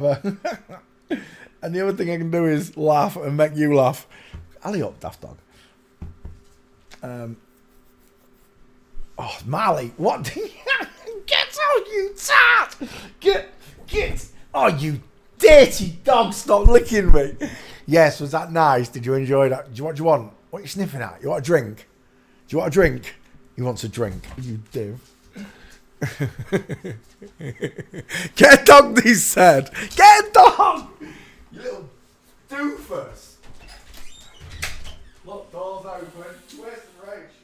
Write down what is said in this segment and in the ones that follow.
And the other thing I can do is laugh and make you laugh. Alley up, daft dog. Oh, Marley, what? Get out, you tart! Get! Oh, you dirty dog! Stop licking me. Yes, was that nice? Did you enjoy that? What do you want? What are you sniffing at? You want a drink? Do you want a drink? He wants a drink. You do. Get a dog, he said. Get a dog! You little doofus. Look, doors open. Where's the rage?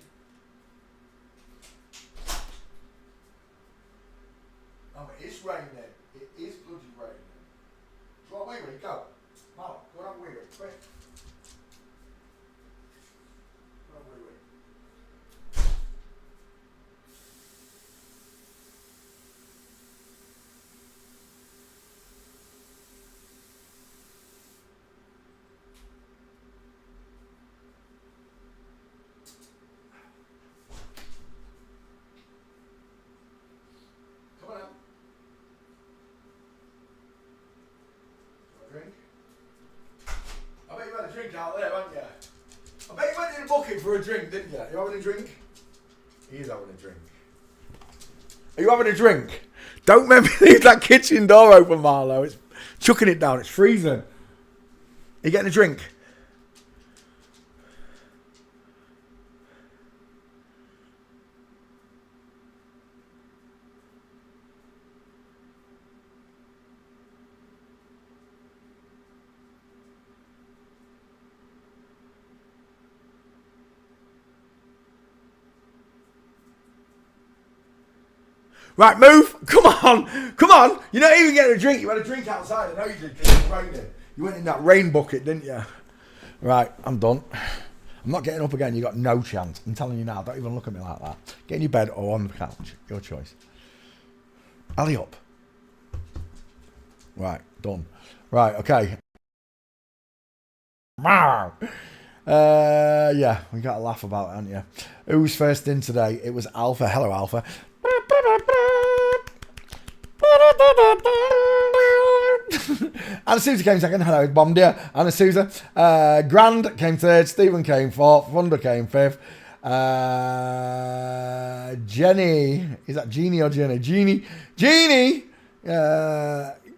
Oh, it is raining. It is bloody raining. Do you want a wee wee? Go. Mark, go and have a wee wee. Quick. Go and have a wee wee. Come on out. Drink? I bet you had a drink out there, haven't you? I bet you went in a bucket for a drink, didn't you? You having a drink? He is having a drink. Are you having a drink? Don't make me leave that kitchen door open, Marlo. It's chucking it down. It's freezing. Are you getting a drink? Right, move. Come on. Come on. You're not even getting a drink. You had a drink outside. I know you did because it was raining. You went in that rain bucket, didn't you? Right, I'm done. I'm not getting up again. You got no chance. I'm telling you now. Don't even look at me like that. Get in your bed or on the couch. Your choice. Alley up. Right, done. Right, okay. Yeah, we got to laugh about it, haven't you? Who's first in today? It was Alpha. Hello, Alpha. Anna Sousa came second. Hello, Bomb Dear. Anna Sousa. Grand came third. Stephen came fourth. Thunder came fifth. Jenny. Is that Jeannie or Jenny? Jeannie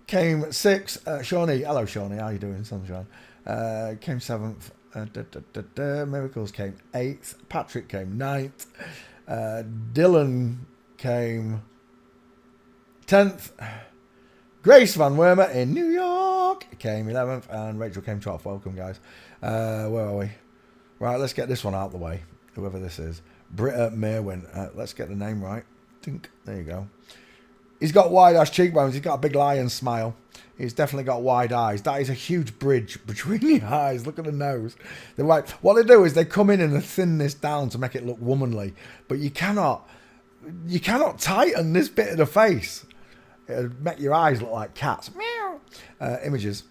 came sixth. Shawnee. Hello, Shawnee. How you doing, sunshine? Came seventh. Miracles came eighth. Patrick came ninth. Dylan came 10th. Grace Van Wormer in New York came 11th. And Rachel came 12th. Welcome, guys. Where are we? Right, let's get this one out of the way. Whoever this is. Britta Merwin. Let's get the name right. Think. There you go. He's got wide-ass cheekbones. He's got a big lion smile. He's definitely got wide eyes. That is a huge bridge between the eyes. Look at the nose. They're like, what they do is they come in and they thin this down to make it look womanly. But you cannot tighten this bit of the face. It'll make your eyes look like cats. Meow. Images.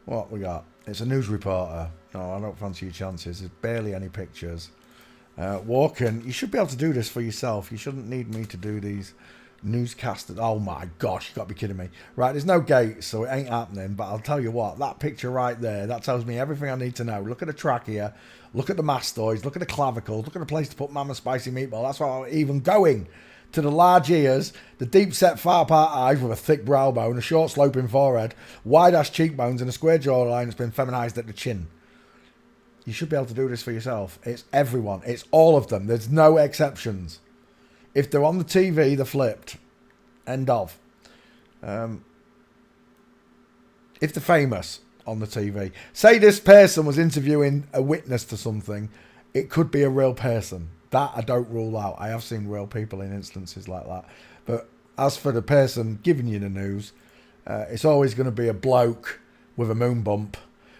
What we got? It's a news reporter. No, I don't fancy your chances. There's barely any pictures. Walking. You should be able to do this for yourself. You shouldn't need me to do these newscasts. Oh my gosh, you got to be kidding me. Right, there's no gates, so it ain't happening. But I'll tell you what, that picture right there, that tells me everything I need to know. Look at the trachea. Look at the mastoids. Look at the clavicles. Look at the place to put Mama Spicy Meatball. That's why I'm even going. To the large ears, the deep-set far-part eyes with a thick brow bone, a short sloping forehead, wide-ass cheekbones, and a square jawline that's been feminized at the chin. You should be able to do this for yourself. It's everyone. It's all of them. There's no exceptions. If they're on the TV, they're flipped. End of. If they're famous on the TV. Say this person was interviewing a witness to something. It could be a real person. That I don't rule out. I have seen real people in instances like that. But as for the person giving you the news, it's always going to be a bloke with a moon bump.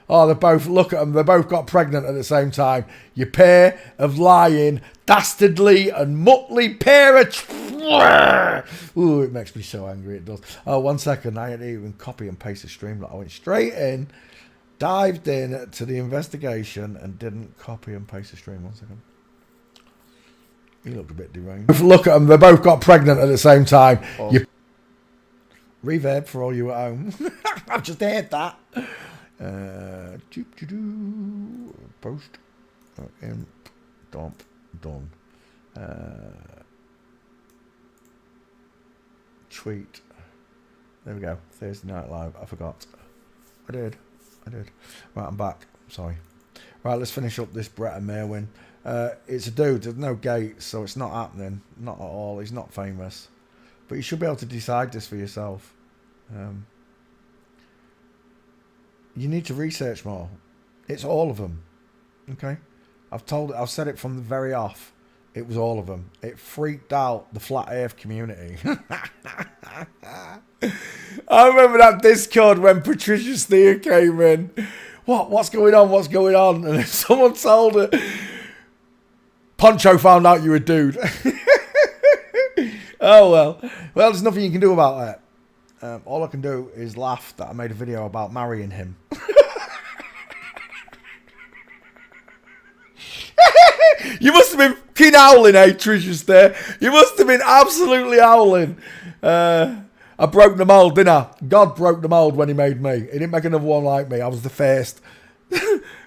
Oh, they both, look at them, they both got pregnant at the same time. You pair of lying, dastardly and muttly pair of... Ooh, it makes me so angry, it does. Oh, 1 second, I didn't even copy and paste the stream. I went straight in, dived in to the investigation and didn't copy and paste the stream. 1 second. He looked a bit deranged. Look at them, they both got pregnant at the same time. Oh. Reverb for all you at home. I've just heard that. Post. Imp. Dump. Done. Tweet. There we go. Thursday Night Live. I forgot. I did. Right, I'm back. Sorry. Right, let's finish up this Brett and Merwin. It's a dude. There's no gates, so it's not happening. Not at all. He's not famous. But you should be able to decide this for yourself. You need to research more. It's all of them. Okay? I've said it from the very off. It was all of them. It freaked out the Flat Earth community. I remember that Discord when Patricia Steer came in. What's going on? What's going on? And someone told her, Poncho found out you're a dude. Oh, well. Well, there's nothing you can do about that. All I can do is laugh that I made a video about marrying him. You must have been fucking howling, eh, Tricia there. You must have been absolutely howling. I broke the mould, didn't I? God broke the mould when he made me. He didn't make another one like me. I was the first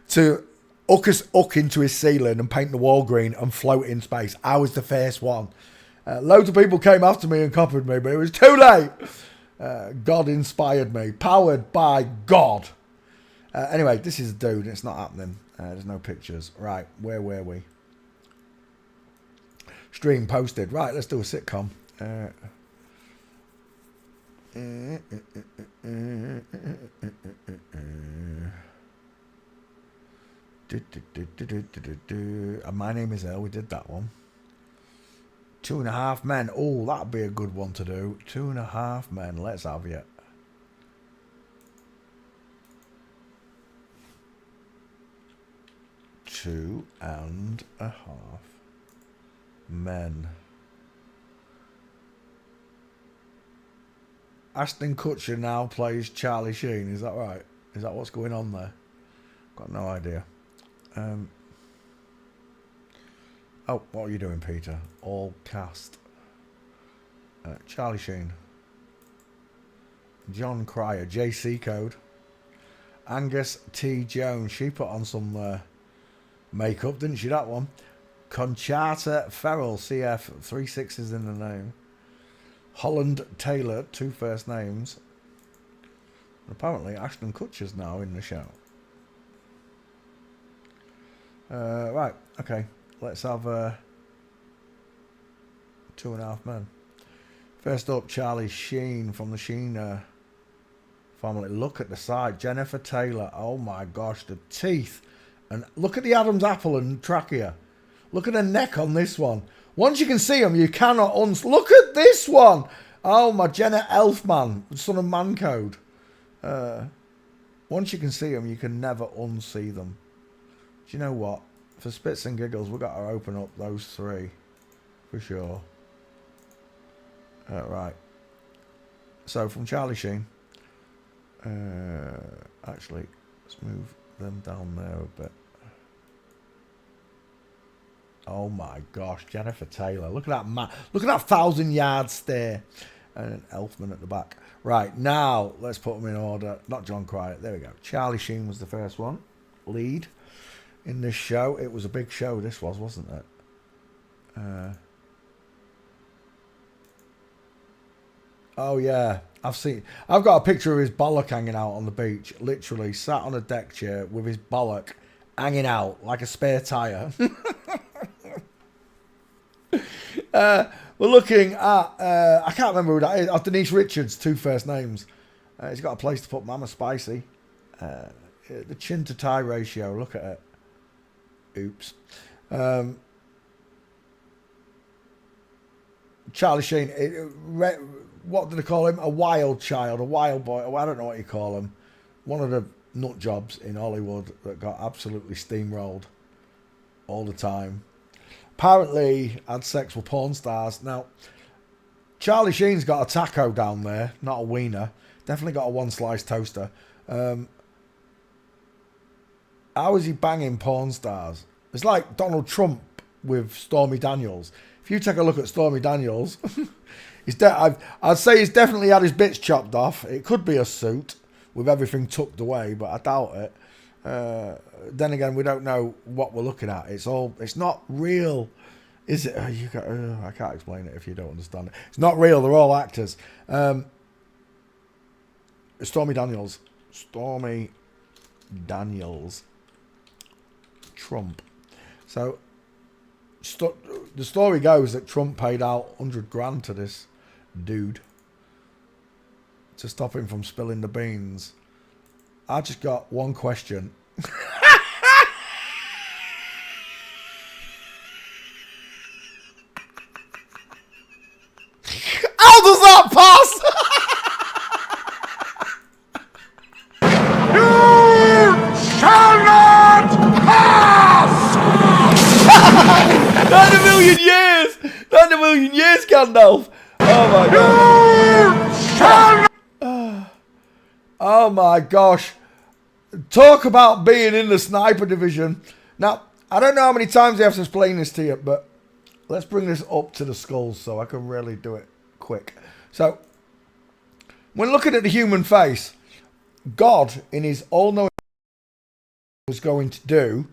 to hook into his ceiling and paint the wall green and float in space. I was the first one. Loads of people came after me and copied me, but it was too late. God inspired me. Powered by God. Anyway, this is a dude. It's not happening. There's no pictures. Right, where were we? Stream posted. Right, let's do a sitcom. My Name is Earl. We did that one. 2.5 Men. Oh, that'd be a good one to do. 2.5 Men. Let's have it. Two and a half men. Ashton Kutcher now plays Charlie Sheen. Is that right? Is that what's going on there? Got no idea. Oh, what are you doing, Peter? All cast. Charlie Sheen. John Cryer. JC Code. Angus T. Jones. She put on some makeup, didn't she, that one? Conchata Ferrell. CF. 3 6s in the name. Holland Taylor. 2 first names. And apparently Ashton Kutcher's now in the show. Right, okay. Let's have 2.5 Men. First up, Charlie Sheen from the Sheen family. Look at the side. Jennifer Taylor. Oh my gosh, the teeth. And look at the Adam's apple and trachea. Look at the neck on this one. Once you can see them, you cannot look at this one. Oh, my Jenna Elfman, son of Man Code. Once you can see them, you can never unsee them. Do you know what? For spits and giggles, we've got to open up those 3. For sure. Right. So, from Charlie Sheen. Actually, let's move them down there a bit. Oh my gosh, Jennifer Taylor. Look at that look at that 1,000-yard stare. And an Elfman at the back. Right, now let's put them in order. Not John Cryer. There we go. Charlie Sheen was the first one. Lead in this show. It was a big show, this was, wasn't it? Oh yeah. I've got a picture of his bollock hanging out on the beach. Literally sat on a deck chair with his bollock hanging out like a spare tyre. We're looking at, I can't remember who that is. Denise Richards, 2 first names. He's got a place to put Mama Spicy. The chin to tie ratio, look at it. Oops. Charlie Sheen, what do they call him? A wild child, a wild boy. I don't know what you call him. One of the nut jobs in Hollywood that got absolutely steamrolled all the time. Apparently had sex with porn stars. Now, Charlie Sheen's got a taco down there, not a wiener. Definitely got a 1-slice toaster. How is he banging porn stars? It's like Donald Trump with Stormy Daniels. If you take a look at Stormy Daniels, I'd say he's definitely had his bits chopped off. It could be a suit with everything tucked away, but I doubt it. Then again, we don't know what we're looking at. It's not real, is it? I can't explain it if you don't understand it. It's not real. They're all actors. Stormy Daniels, Trump. So the story goes that Trump paid out 100 grand to this dude to stop him from spilling the beans. I just got one question. How does that pass? You shall not pass! Not in a million years! Not in a million years, Gandalf! Oh my god. Oh my gosh. Talk about being in the sniper division. Now, I don't know how many times I have to explain this to you, but let's bring this up to the skulls so I can really do it quick. So, when looking at the human face, God, in his all-knowing, was going to do,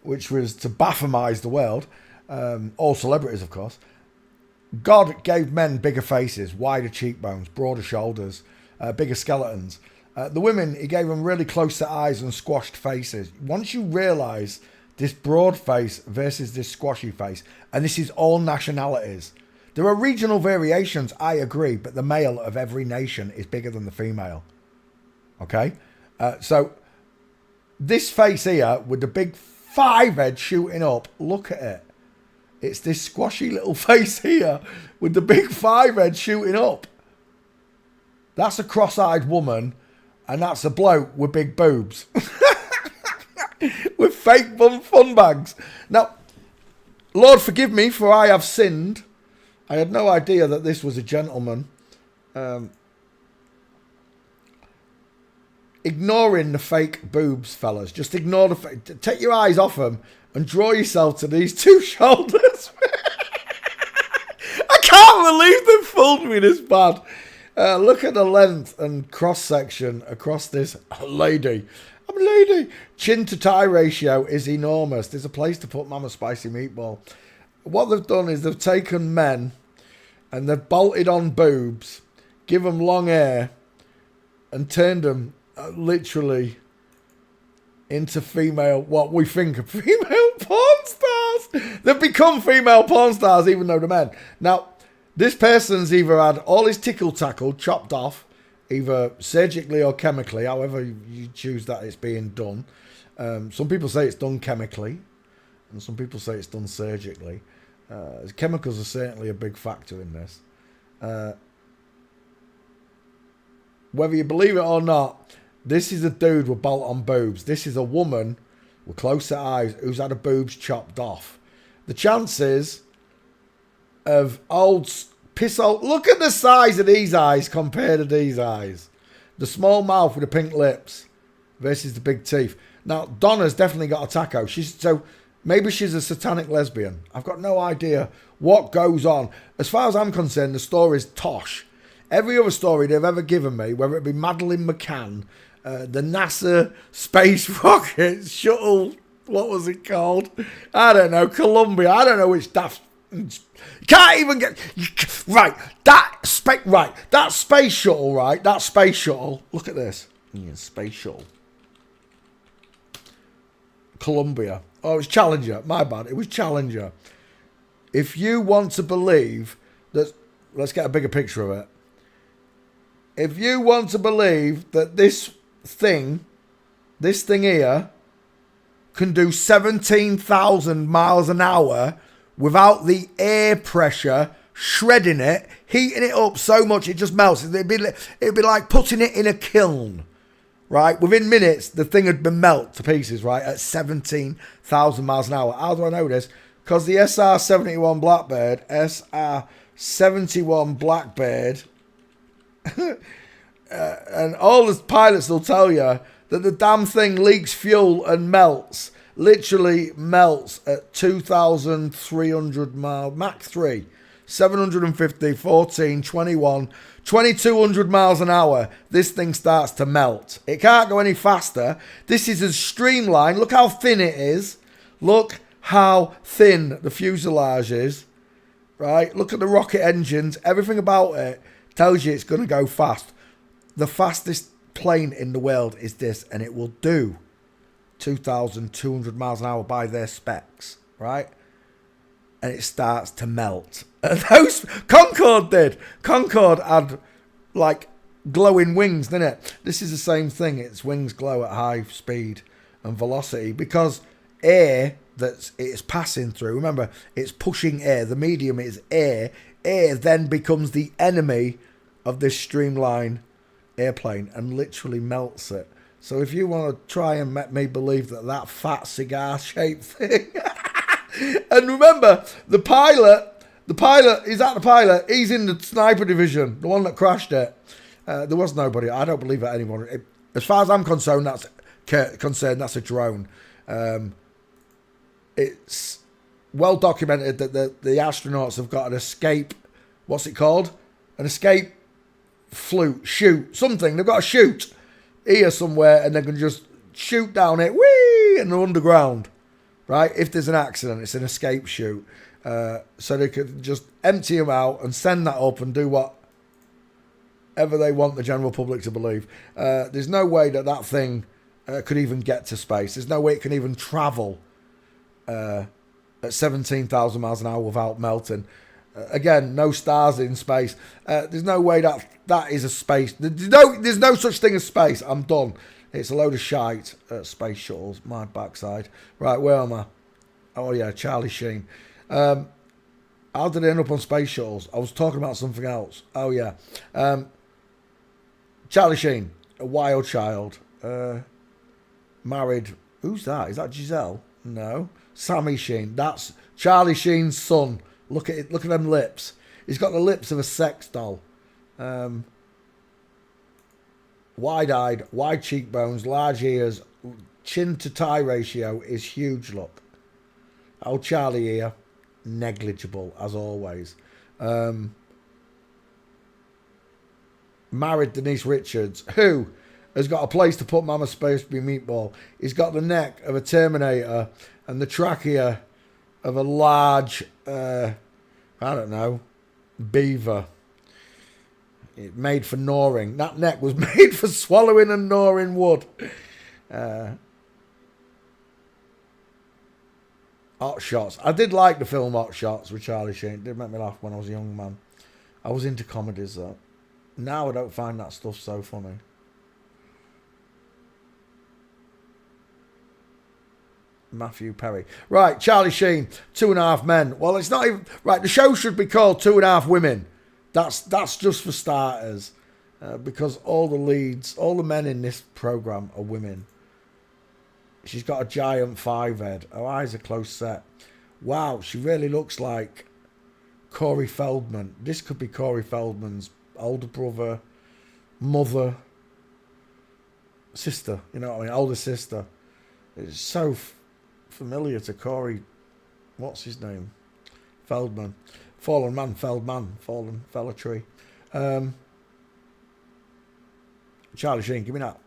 which was to Baphomize the world, all celebrities, of course. God gave men bigger faces, wider cheekbones, broader shoulders, bigger skeletons. The women, he gave them really close to eyes and squashed faces. Once you realise this broad face versus this squashy face, and this is all nationalities. There are regional variations, I agree, but the male of every nation is bigger than the female. Okay? So, this face here, with the big 5 head shooting up, look at it. It's this squashy little face here, with the big 5 head shooting up. That's a cross-eyed woman, and that's a bloke with big boobs. With fake fun bags. Now, Lord forgive me, for I have sinned. I had no idea that this was a gentleman. Ignoring the fake boobs, fellas. Just ignore the take your eyes off them and draw yourself to these 2 shoulders. I can't believe they fooled me this bad. Look at the length and cross-section across this lady. I'm a lady. Chin to thigh ratio is enormous. There's a place to put Mama Spicy Meatball. What they've done is they've taken men and they've bolted on boobs, give them long hair, and turned them literally into female, what we think of female porn stars. They've become female porn stars even though they're men. Now, this person's either had all his tickle tackle chopped off, either surgically or chemically, however you choose that it's being done. Some people say it's done chemically, and some people say it's done surgically. Chemicals are certainly a big factor in this. Whether you believe it or not, this is a dude with bolt-on boobs. This is a woman with closer eyes who's had her boobs chopped off. The chances of old piss old... Look at the size of these eyes compared to these eyes. The small mouth with the pink lips versus the big teeth. Now, Donna's definitely got a taco. So maybe she's a satanic lesbian. I've got no idea what goes on. As far as I'm concerned, the story's tosh. Every other story they've ever given me, whether it be Madeleine McCann, the NASA space rocket shuttle, what was it called? I don't know, Columbia. I don't know which daft... Can't even get... Right, that space shuttle, right? That space shuttle. Look at this. Yeah, space shuttle. Columbia. Oh, it was Challenger. My bad. It was Challenger. If you want to believe that... Let's get a bigger picture of it. If you want to believe that this thing here, can do 17,000 miles an hour without the air pressure shredding it, heating it up so much it just melts. It'd be like putting it in a kiln, right? Within minutes, the thing had been melted to pieces, right? At 17,000 miles an hour. How do I know this? Because the SR-71 Blackbird, and all the pilots will tell you that the damn thing leaks fuel and melts. Literally melts at 2,300 miles, Mach 3. 750, 14, 21, 2200 miles an hour, this thing starts to melt. It can't go any faster. This is as streamlined. Look how thin it is. Look how thin the fuselage is. Right? Look at the rocket engines. Everything about it tells you it's going to go fast. The fastest plane in the world is this, and it will do 2,200 miles an hour by their specs. Right? And it starts to melt. Those Concorde did. Concorde had like glowing wings, didn't it? This is the same thing. Its wings glow at high speed and velocity because air that it's passing through. Remember, it's pushing air. The medium is air. Air then becomes the enemy of this streamlined airplane and literally melts it. So if you want to try and make me believe that fat cigar-shaped thing... And remember, the pilot, he's in the sniper division, the one that crashed it. There was nobody. I don't believe that anyone. As far as I'm concerned, that's a drone. It's well documented that the astronauts have got an escape, what's it called? An escape chute, something. They've got a chute here somewhere and they can just shoot down it, whee, and they're underground. Right, if there's an accident, it's an escape chute. So they could just empty them out and send that up and do whatever they want the general public to believe. There's no way that thing could even get to space. There's no way it can even travel at 17,000 miles an hour without melting. Again, no stars in space. There's no way that is a space. There's no such thing as space. I'm done. It's a load of shite at space shuttles. My backside. Right, where am I? Oh, yeah, Charlie Sheen. How did I end up on space shuttles? I was talking about something else. Oh, yeah. Charlie Sheen, a wild child. Married. Who's that? Is that Giselle? No. Sammy Sheen. That's Charlie Sheen's son. Look at it. Look at them lips. He's got the lips of a sex doll. Wide-eyed, wide cheekbones, large ears, chin to tie ratio is huge, look. Old Charlie here, negligible, as always. Married Denise Richards, who has got a place to put Mama Space Be Meatball. He's got the neck of a Terminator and the trachea of a large, I don't know, beaver. It made for gnawing. That neck was made for swallowing and gnawing wood. Hot Shots. I did like the film Hot Shots with Charlie Sheen. It did make me laugh when I was a young man. I was into comedies though. Now I don't find that stuff so funny. Matthew Perry. Right, Charlie Sheen, 2.5 Men. Well, it's not even... Right, the show should be called 2.5 Women. That's just for starters, because all the leads, all the men in this program are women. She's got a giant 5 head. Her eyes are close set. Wow, she really looks like Corey Feldman. This could be Corey Feldman's older brother, mother, sister. You know what I mean? Older sister. It's so familiar to Corey. What's his name? Feldman. Fallen man, Feldman, fallen fella tree. Charlie Sheen, give me that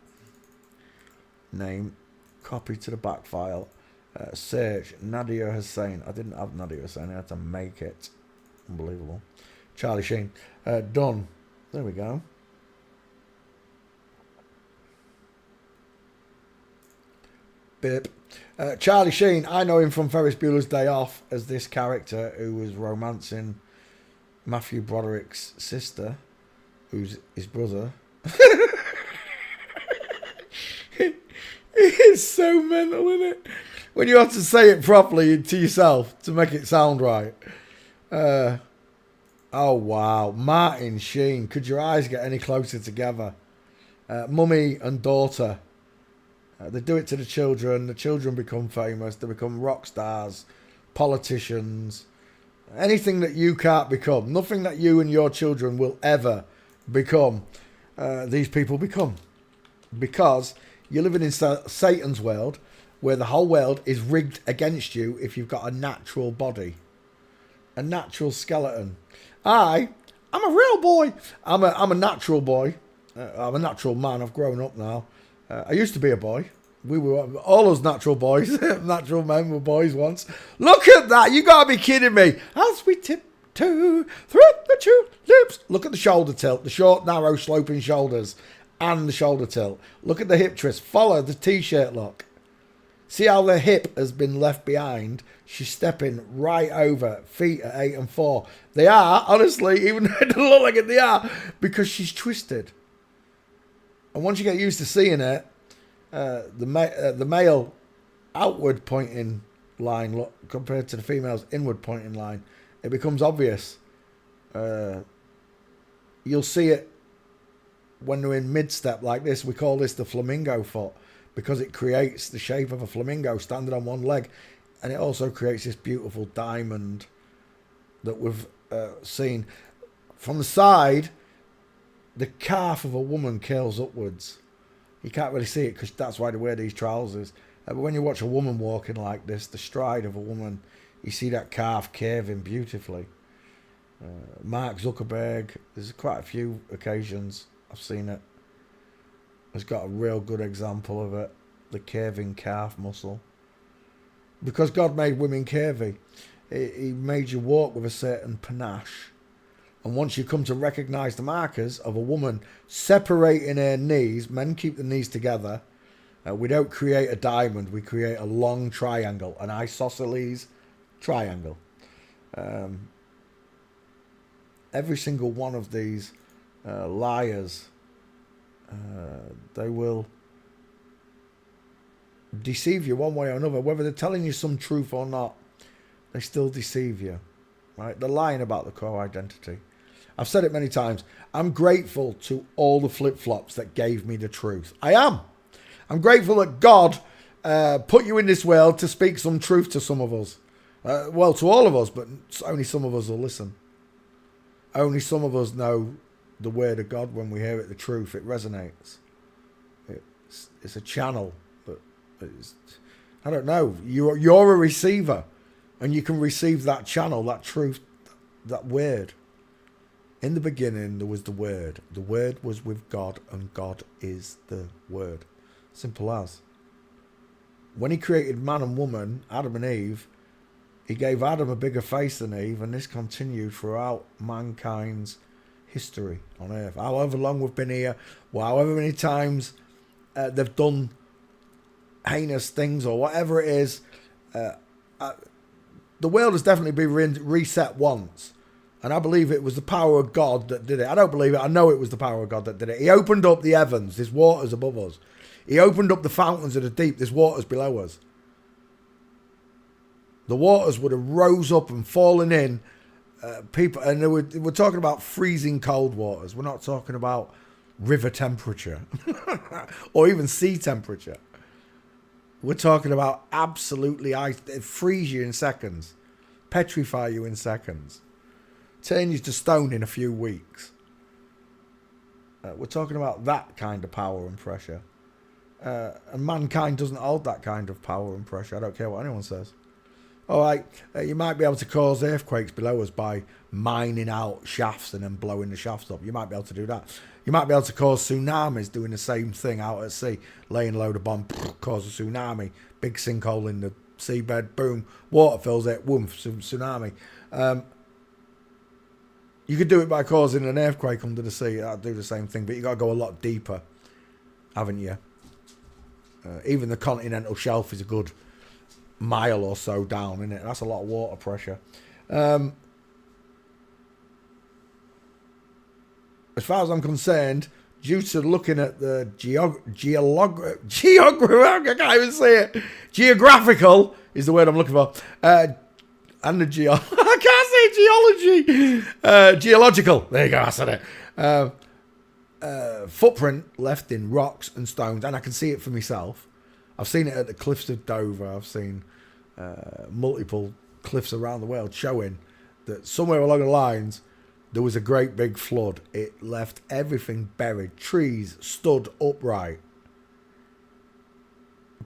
name. Copy to the back file. Search Nadia Hussain. I didn't have Nadia Hussain. I had to make it. Unbelievable. Charlie Sheen. Done. There we go. Bip. Charlie Sheen, I know him from Ferris Bueller's Day Off as this character who was romancing Matthew Broderick's sister, who's his brother. It's so mental, isn't it? When you have to say it properly to yourself to make it sound right. Oh, wow. Martin Sheen. Could your eyes get any closer together? Mummy and daughter. They do it to the children become famous, they become rock stars, politicians, anything that you can't become, nothing that you and your children will ever become, these people become. Because you're living in Satan's world, where the whole world is rigged against you if you've got a natural body. a natural skeleton. I'm a real boy. I'm a natural boy. I'm a natural man. I've grown up now. I used to be a boy. We were all us natural boys. Natural men were boys once. Look at that. You got to be kidding me. As we tiptoe through the tulips. Look at the shoulder tilt. The short, narrow, sloping shoulders. And the shoulder tilt. Look at the hip twist. Follow the t-shirt look. See how the hip has been left behind? She's stepping right over. Feet at 8 and 4. They are, honestly, even though it doesn't look like it, they are. Because she's twisted. And once you get used to seeing it, the male outward pointing line look, compared to the female's inward pointing line, it becomes obvious. You'll see it when they're in mid-step like this. We call this the flamingo foot because it creates the shape of a flamingo standing on one leg, and it also creates this beautiful diamond that we've seen. From the side, the calf of a woman curls upwards. You can't really see it because that's why they wear these trousers. But when you watch a woman walking like this, the stride of a woman, you see that calf curving beautifully. Mark Zuckerberg, there's quite a few occasions I've seen it. Has got a real good example of it. The curving calf muscle. Because God made women curvy. He made you walk with a certain panache. And once you come to recognise the markers of a woman separating her knees, men keep the knees together. We don't create a diamond, we create a long triangle, an isosceles triangle. Every single one of these liars, they will deceive you one way or another. Whether they're telling you some truth or not, they still deceive you. Right? They're lying about the core identity. I've said it many times. I'm grateful to all the flip-flops that gave me the truth. I am. I'm grateful that God put you in this world to speak some truth to some of us. Well, to all of us, but only some of us will listen. Only some of us know the word of God when we hear it, the truth. It resonates. It's a channel. But I don't know. You're a receiver. And you can receive that channel, that truth, that word. In the beginning, there was the Word. The Word was with God, and God is the Word. Simple as. When he created man and woman, Adam and Eve, he gave Adam a bigger face than Eve, and this continued throughout mankind's history on earth. However long we've been here, however many times they've done heinous things or whatever it is, the world has definitely been reset once. And I believe it was the power of God that did it. I don't believe it. I know it was the power of God that did it. He opened up the heavens. There's waters above us. He opened up the fountains of the deep. There's waters below us. The waters would have rose up and fallen in. People, and we're talking about freezing cold waters. We're not talking about river temperature or even sea temperature. We're talking about absolutely ice. It freeze you in seconds. Petrify you in seconds. Turn you to stone in a few weeks. We're talking about that kind of power and pressure. And mankind doesn't hold that kind of power and pressure. I don't care what anyone says. All right, you might be able to cause earthquakes below us by mining out shafts and then blowing the shafts up. You might be able to do that. You might be able to cause tsunamis doing the same thing out at sea. Laying a load of bomb, cause a tsunami. Big sinkhole in the seabed, boom. Water fills it, boom, tsunami. You could do it by causing an earthquake under the sea. That'd do the same thing, but you got to go a lot deeper, haven't you? Even the continental shelf is a good mile or so down, isn't it? That's a lot of water pressure. As far as I'm concerned, due to looking at the geography, I can't even say it. Geographical is the word I'm looking for. And the I can't say geology. Geological. There you go, I said it. Footprint left in rocks and stones, and I can see it for myself. I've seen it at the cliffs of Dover. I've seen multiple cliffs around the world showing that somewhere along the lines there was a great big flood. It left everything buried. Trees stood upright.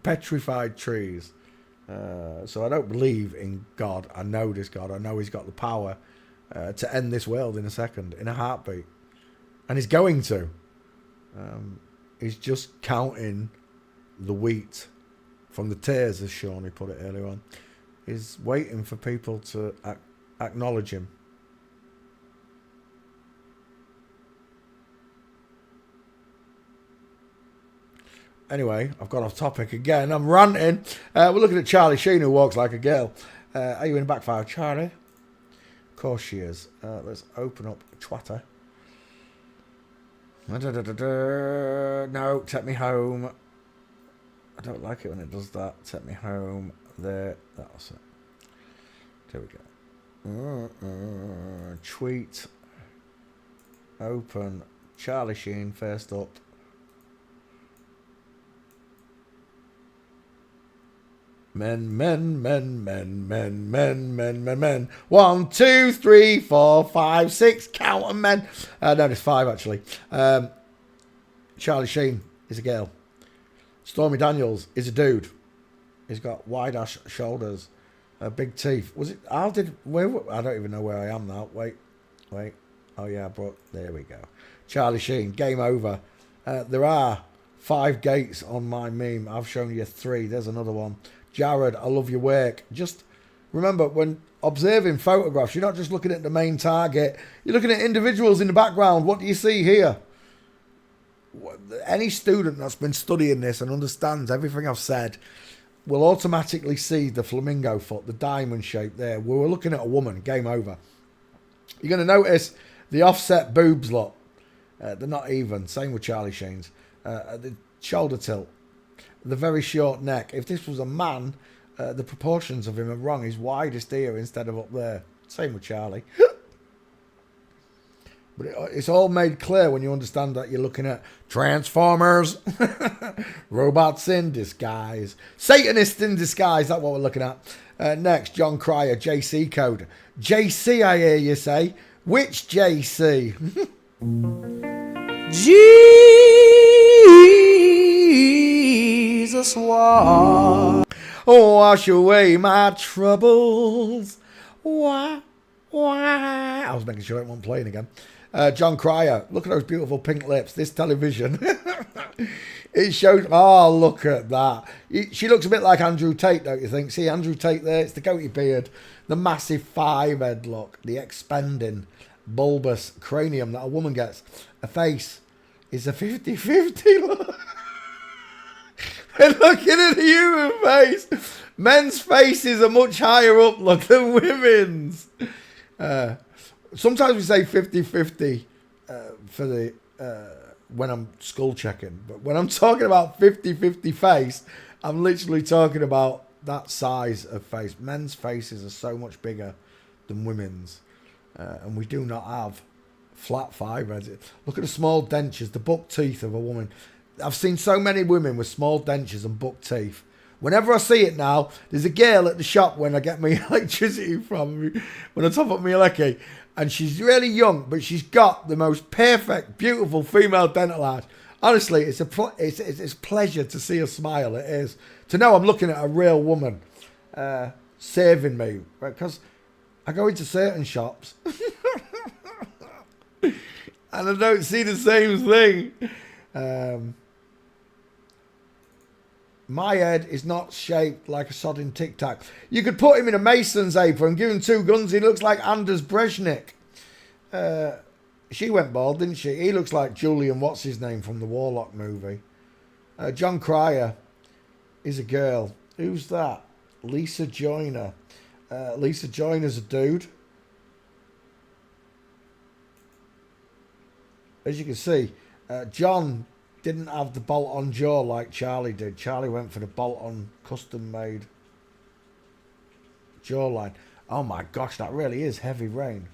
Petrified trees. So I don't believe in God. I know this God. I know he's got the power to end this world in a second, in a heartbeat. And he's going to. He's just counting the wheat from the tears, as Shawnee put it earlier on. He's waiting for people to acknowledge him. Anyway, I've got off topic again. I'm ranting. We're looking at Charlie Sheen, who walks like a girl. Are you in backfire, Charlie? Of course she is. Let's open up Twitter. No, take me home. I don't like it when it does that. Take me home. There. That's it. There we go. Tweet. Open. Charlie Sheen first up. Men. 1, 2, 3, 4, 5, 6. Count them, men. No, there's 5 actually. Charlie Sheen is a girl. Stormy Daniels is a dude. He's got wide ass shoulders, big teeth. Was it? I don't even know where I am now. Wait. Oh yeah, but there we go. Charlie Sheen, game over. There are 5 gates on my meme. I've shown you 3. There's another one. Jared, I love your work. Just remember, when observing photographs, you're not just looking at the main target. You're looking at individuals in the background. What do you see here? Any student that's been studying this and understands everything I've said will automatically see the flamingo foot, the diamond shape there. We're looking at a woman. Game over. You're going to notice the offset boobs, look. They're not even. Same with Charlie Sheen's. The shoulder tilt. The very short neck. If this was a man, the proportions of him are wrong. He's widest here instead of up there. Same with Charlie. But it's all made clear when you understand that you're looking at Transformers, robots in disguise, Satanists in disguise. That's what we're looking at. Next, John Cryer, JC code. JC, I hear you say. Which JC? Jesus wash away my troubles. Why? I was making sure it wasn't playing again. John Cryer, look at those beautiful pink lips. This television, it shows. Oh, look at that. She looks a bit like Andrew Tate, don't you think? See Andrew Tate there? It's the goatee beard, the massive 5 head look, the expanding bulbous cranium that a woman gets. A face is a 50-50 look. We're looking at a human face. Men's faces are much higher up look than women's. Sometimes we say 50-50 for the when I'm skull checking. But when I'm talking about 50-50 face, I'm literally talking about that size of face. Men's faces are so much bigger than women's. And we do not have flat 5 heads. Look at the small dentures, the buck teeth of a woman. I've seen so many women with small dentures and buck teeth. Whenever I see it now, there's a girl at the shop when I get my electricity from, when I top up my electric, and she's really young, but she's got the most perfect, beautiful female dental art. Honestly, it's a pleasure to see her smile. It is. To know I'm looking at a real woman saving me, because I go into certain shops and I don't see the same thing. My head is not shaped like a sodding Tic Tac. You could put him in a mason's apron and give him 2 guns. He looks like Anders Brezhnev. She went bald, didn't she? He looks like Julian, what's his name, from the Warlock movie. John Cryer is a girl. Who's that? Lisa Joyner. Lisa Joyner's a dude. As you can see, John didn't have the bolt-on jaw like Charlie did. Charlie went for the bolt-on custom-made jawline. Oh my gosh, that really is heavy rain.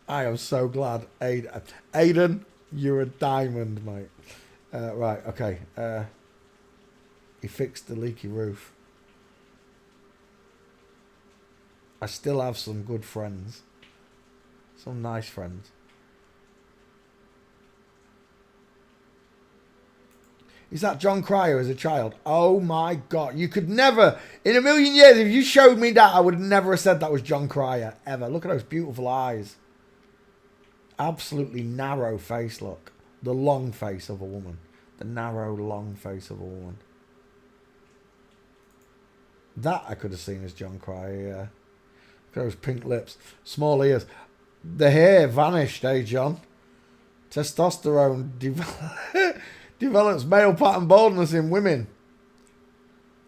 I am so glad. Aiden, you're a diamond, mate. Right, okay. He fixed the leaky roof. I still have some good friends. Some nice friends. Is that John Cryer as a child? Oh my God. You could never, in a million years, if you showed me that, I would never have said that was John Cryer, ever. Look at those beautiful eyes. Absolutely narrow face, look. The long face of a woman. The narrow, long face of a woman. That I could have seen as John Cryer, yeah. Look at those pink lips. Small ears. The hair vanished, eh, John? Testosterone develops male pattern baldness in women.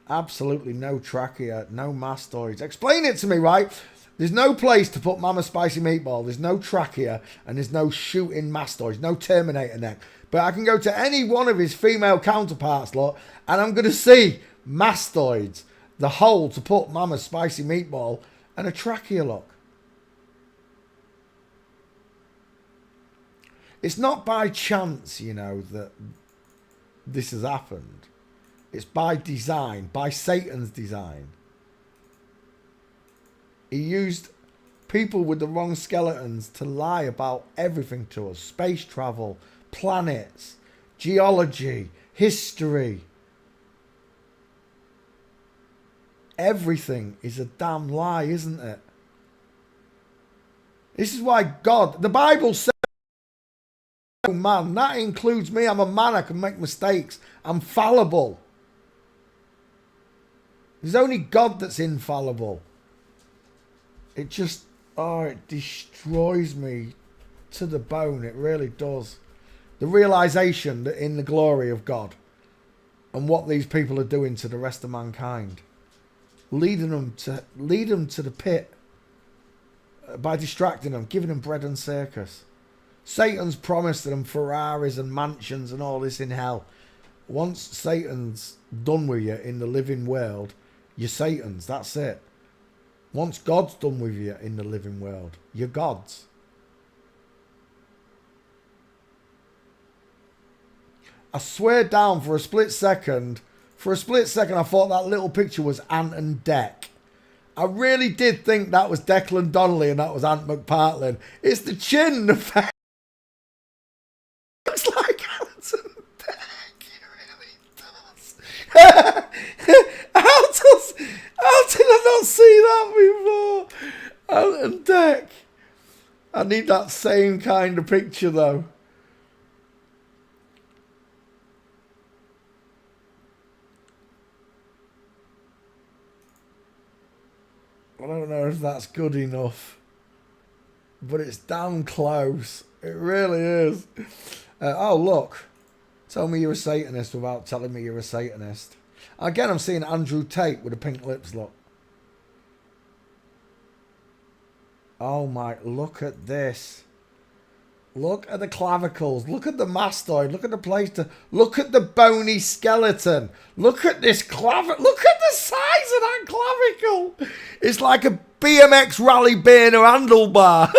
Absolutely no trachea, no mastoids. Explain it to me, right? There's no place to put Mama Spicy Meatball. There's no trachea and there's no shooting mastoids, no Terminator neck. But I can go to any one of his female counterparts, look, and I'm going to see mastoids, the hole to put Mama Spicy Meatball, and a trachea, look. It's not by chance, you know, that this has happened. It's by design, by Satan's design. He used people with the wrong skeletons to lie about everything to us. Space travel, planets, geology, history. Everything is a damn lie, isn't it? This is why God, the Bible says, man, that includes me. I'm a man, I can make mistakes. I'm fallible. There's only God that's infallible. It just, oh, it destroys me to the bone. It really does. The realization that in the glory of God and what these people are doing to the rest of mankind, leading them to the pit by distracting them, giving them bread and circus. Satan's promised them Ferraris and mansions and all this in hell. Once Satan's done with you in the living world, you're Satan's. That's it. Once God's done with you in the living world, you're God's. I swear down for a split second, I thought that little picture was Ant and Dec. I really did think that was Declan Donnelly and that was Ant McPartlin. It's the chin, the face. Looks like Ant and Dec. It really does. How did I not see that before? Ant and Dec. I need that same kind of picture though. I don't know if that's good enough, but it's damn close. It really is. Oh, look. Tell me you're a Satanist without telling me you're a Satanist. Again, I'm seeing Andrew Tate with the pink lips, look. Oh my, look at this. Look at the clavicles. Look at the mastoid. Look at the place to... Look at the bony skeleton. Look at this clavicle. Look at the size of that clavicle. It's like a BMX rally burner handlebar.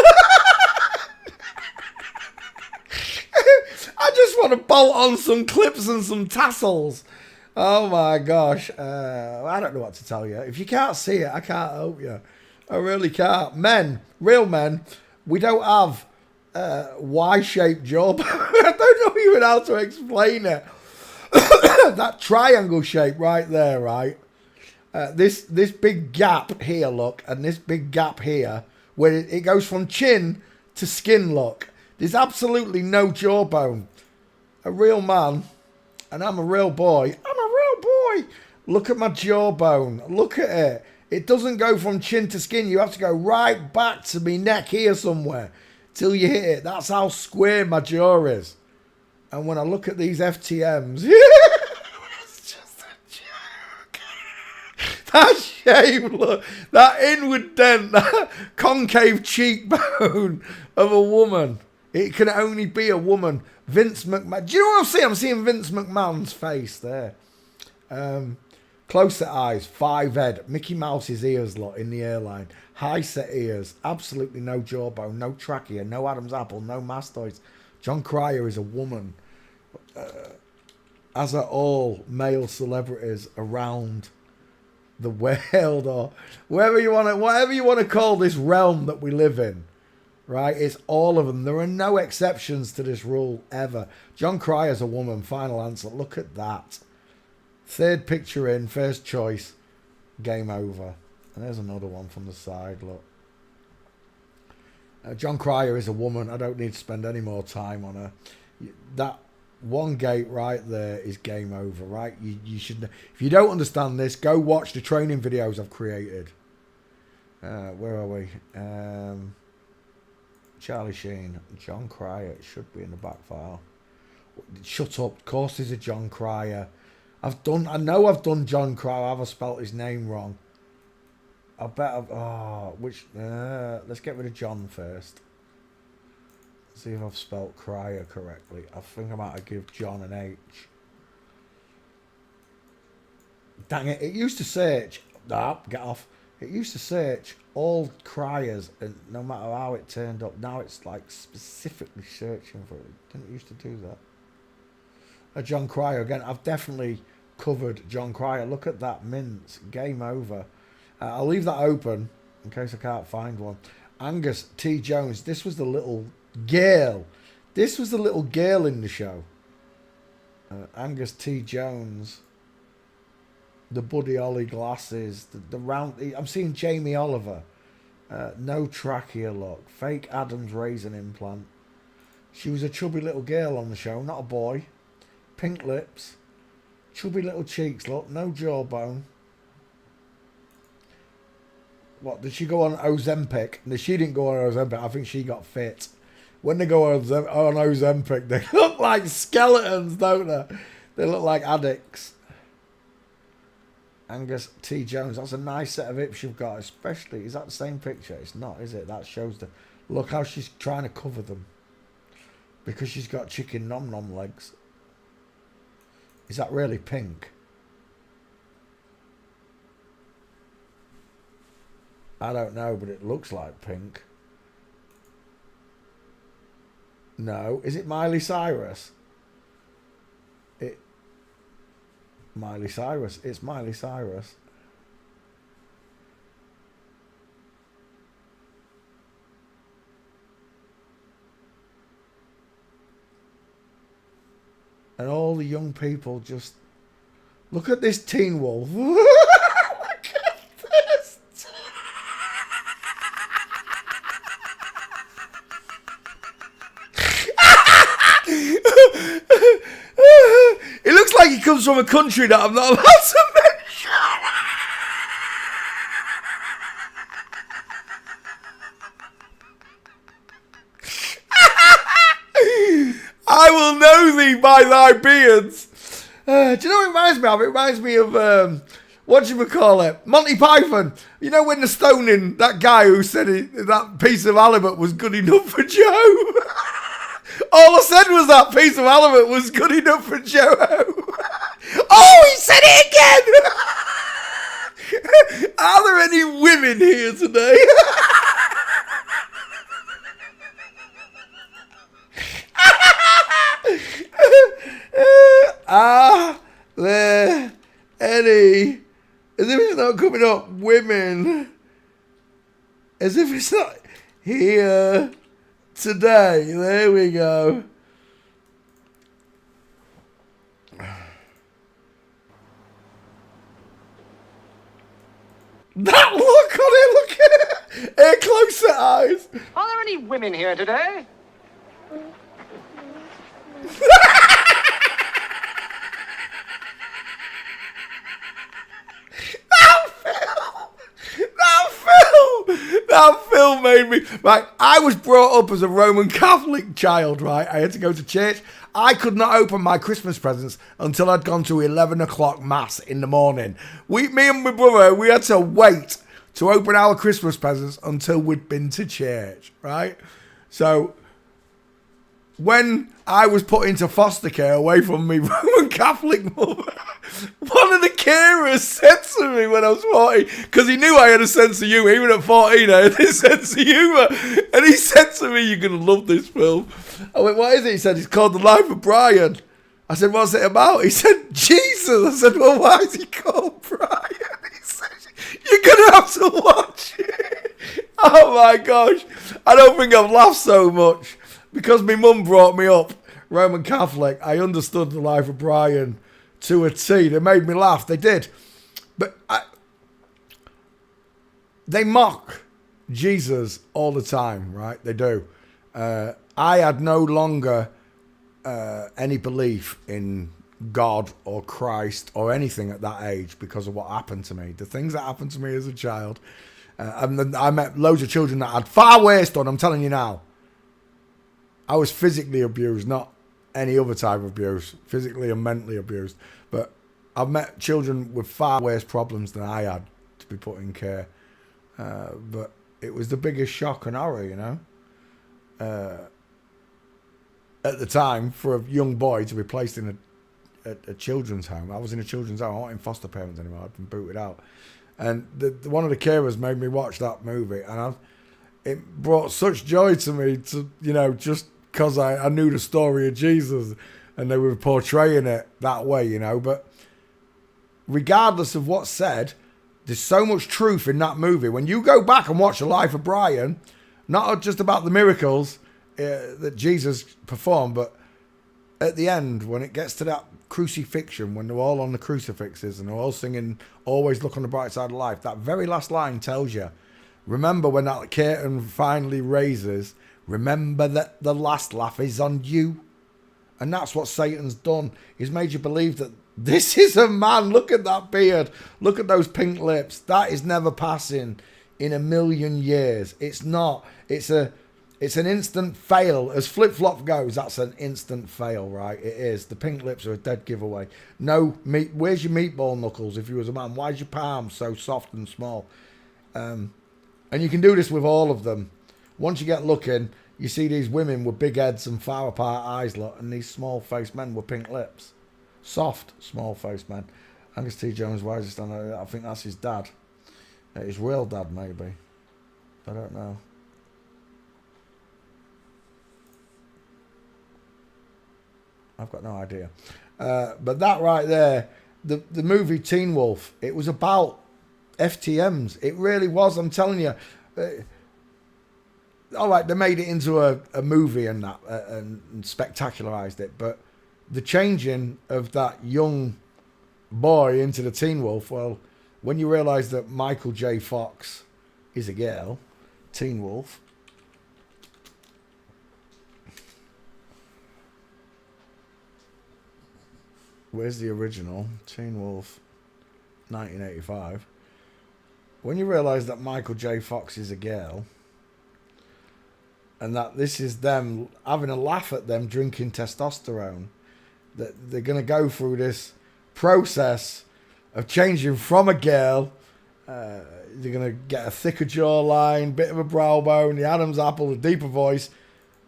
I just want to bolt on some clips and some tassels. Oh my gosh. I don't know what to tell you. If you can't see it, I can't help you. I really can't. Men, real men, we don't have... Y-shaped jaw. I don't know even how to explain it. That triangle shape right there, right? This big gap here, look, and this big gap here, where it goes from chin to skin, look. There's absolutely no jawbone. A real man, and I'm a real boy. I'm a real boy. Look at my jawbone. Look at it. It doesn't go from chin to skin. You have to go right back to me neck here somewhere. Till you hit it. That's how square my jaw is. And when I look at these FTMs, it's just a joke. That shape, look, that inward dent, that concave cheekbone of a woman. It can only be a woman. Vince McMahon. Do you know what I'm seeing? I'm seeing Vince McMahon's face there. Closer eyes, 5 head, Mickey Mouse's ears, lot in the airline. High set ears, absolutely no jawbone, no trachea, no Adam's apple, no mastoids. John Cryer is a woman, as are all male celebrities around the world, or whatever you want to call this realm that we live in. right? It's all of them. There are no exceptions to this rule ever. Jon Cryer's a woman. Final answer. Look at that. Third picture in, first choice. Game over. And there's another one from the side, look. Jon Cryer is a woman. I don't need to spend any more time on her. That one gate right there is game over, right? You should. If you don't understand this, go watch the training videos I've created. Where are we? Charlie Sheen, Jon Cryer. It should be in the back file. Shut up. Of course, there's a Jon Cryer. I know I've done Jon Cryer. Have I spelt his name wrong? I bet I've... Oh, which... let's get rid of John first. See if I've spelt Cryer correctly. I think I might have give John an H. Dang it. It used to search... Ah, get off. It used to search all Cryers, and no matter how it turned up, now it's like specifically searching for it. Didn't used to do that. Jon Cryer again. I've definitely covered Jon Cryer. Look at that mince. Game over. I'll leave that open in case I can't find one. Angus T. Jones. This was the little girl. This was the little girl in the show. Angus T. Jones. The Buddy Holly glasses. The round... I'm seeing Jamie Oliver. No trachea look. Fake Adam's raisin implant. She was a chubby little girl on the show, not a boy. Pink lips. Chubby little cheeks, look. No jawbone. What, did she go on Ozempic? No, she didn't go on Ozempic. I think she got fit. When they go on Ozempic, they look like skeletons, don't they? They look like addicts. Angus T. Jones. That's a nice set of hips you've got, especially... Is that the same picture? It's not, is it? That shows the... Look how she's trying to cover them. Because she's got chicken nom-nom legs. Is that really pink? I don't know, but it looks like pink. No. Is it Miley Cyrus? Miley Cyrus. It's Miley Cyrus. And all the young people just... Look at this Teen Wolf. Look at this. It looks like he comes from a country that I'm not allowed to mention. I will know thee by thy beards. Do you know what it reminds me of? It reminds me of, whatchamacallit, Monty Python. You know when the stoning, that guy who said that piece of halibut was good enough for Joe? All I said was that piece of halibut was good enough for Joe. Oh, he said it again! Are there any women here today? Are there any... As if it's not coming up, women. As if it's not here today. There we go. That look on it, look at it. Air closer eyes. Are there any women here today? That film made me... Right, I was brought up as a Roman Catholic child, right? I had to go to church. I could not open my Christmas presents until I'd gone to 11 o'clock mass in the morning. Me and my brother, we had to wait to open our Christmas presents until we'd been to church, right? So... when I was put into foster care away from me Roman Catholic mother, one of the carers said to me when I was 14, because he knew I had a sense of humour, even at 14 I had this sense of humour, and he said to me, "You're going to love this film." I went, "What is it?" He said, "It's called The Life of Brian." I said, "What's it about?" He said, "Jesus." I said, "Well, why is he called Brian?" He said, "You're going to have to watch it." Oh my gosh. I don't think I've laughed so much. Because my mum brought me up Roman Catholic, I understood the life of Brian to a T. They made me laugh. They did. But they mock Jesus all the time, right? They do. I had no longer any belief in God or Christ or anything at that age because of what happened to me. The things that happened to me as a child. And then I met loads of children that had far worse done, I'm telling you now. I was physically abused, not any other type of abuse, physically and mentally abused. But I've met children with far worse problems than I had to be put in care. But it was the biggest shock and horror, you know. At the time, for a young boy to be placed in a children's home. I was in a children's home. I wasn't in foster parents anymore. I'd been booted out. And one of the carers made me watch that movie. And it brought such joy to me to, you know, just because I knew the story of Jesus and they were portraying it that way, you know. But regardless of what's said, there's so much truth in that movie. When you go back and watch the life of Brian, not just about the miracles that Jesus performed, but at the end, when it gets to that crucifixion, when they're all on the crucifixes and they're all singing, always look on the bright side of life, that very last line tells you, remember when that curtain finally raises, remember that the last laugh is on you. And that's what Satan's done. He's made you believe that this is a man. Look at that beard. Look at those pink lips. That is never passing in a million years. It's not. It's an instant fail. As flip-flop goes, that's an instant fail, right? It is. The pink lips are a dead giveaway. No meat. Where's your meatball knuckles if you was a man? Why's your palm so soft and small? And you can do this with all of them. Once you get looking, you see these women with big heads and far apart eyes, look, and these small-faced men with pink lips. Soft, small-faced men. Angus T. Jones, why is he standing there? I think that's his dad. His real dad, maybe. I don't know. I've got no idea. But that right there, the movie Teen Wolf, it was about FTMs. It really was, I'm telling you. All right, they made it into a movie and that and spectacularized it, but the changing of that young boy into the Teen Wolf, well, when you realise that Michael J. Fox is a girl, Teen Wolf, where's the original? Teen Wolf, 1985. When you realise that Michael J. Fox is a girl, and that this is them having a laugh at them drinking testosterone, that they're going to go through this process of changing from a girl. They're going to get a thicker jawline, bit of a brow bone, the Adam's apple, a deeper voice,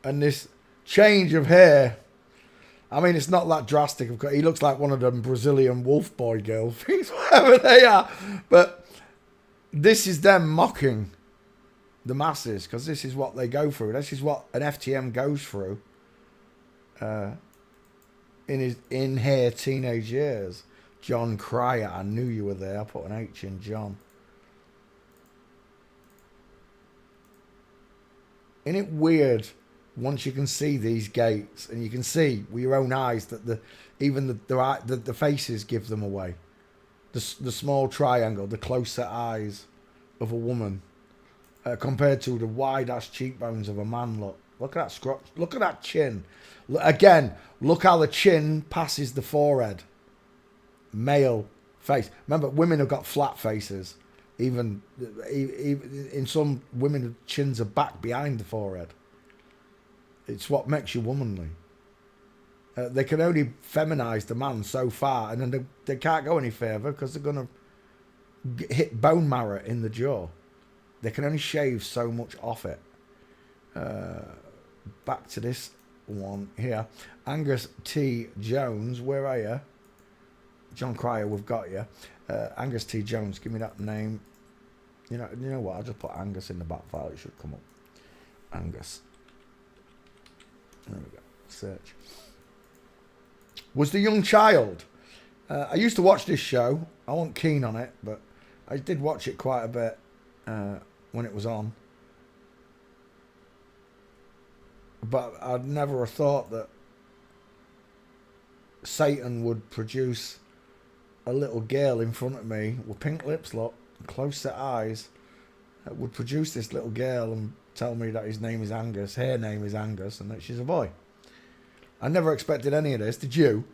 and this change of hair. I mean, it's not that drastic. He looks like one of them Brazilian wolf boy girl things, whatever they are. But this is them mocking the masses, because this is what they go through. This is what an FTM goes through in her teenage years. John Cryer, I knew you were there. I put an H in John. Isn't it weird once you can see these gates and you can see with your own eyes that the faces give them away. The small triangle, the close set eyes of a woman. Compared to the wide-ass cheekbones of a man, look at that scrotch, look at that chin. Again, look how the chin passes the forehead. Male face. Remember, women have got flat faces. Even in some women, the chins are back behind the forehead. It's what makes you womanly. They can only feminize the man so far, and then they can't go any further because they're going to hit bone marrow in the jaw. They can only shave so much off it. Back to this one here. Angus T. Jones, where are you? John Cryer, we've got you. Angus T. Jones, give me that name. You know what? I'll just put Angus in the back file. It should come up. Angus. There we go. Search. Was the young child. I used to watch this show. I wasn't keen on it, but I did watch it quite a bit when it was on. But I'd never have thought that Satan would produce a little girl in front of me with pink lips, look, close set eyes, would produce this little girl and tell me that his name is Angus, her name is Angus, and that she's a boy. I never expected any of this, did you?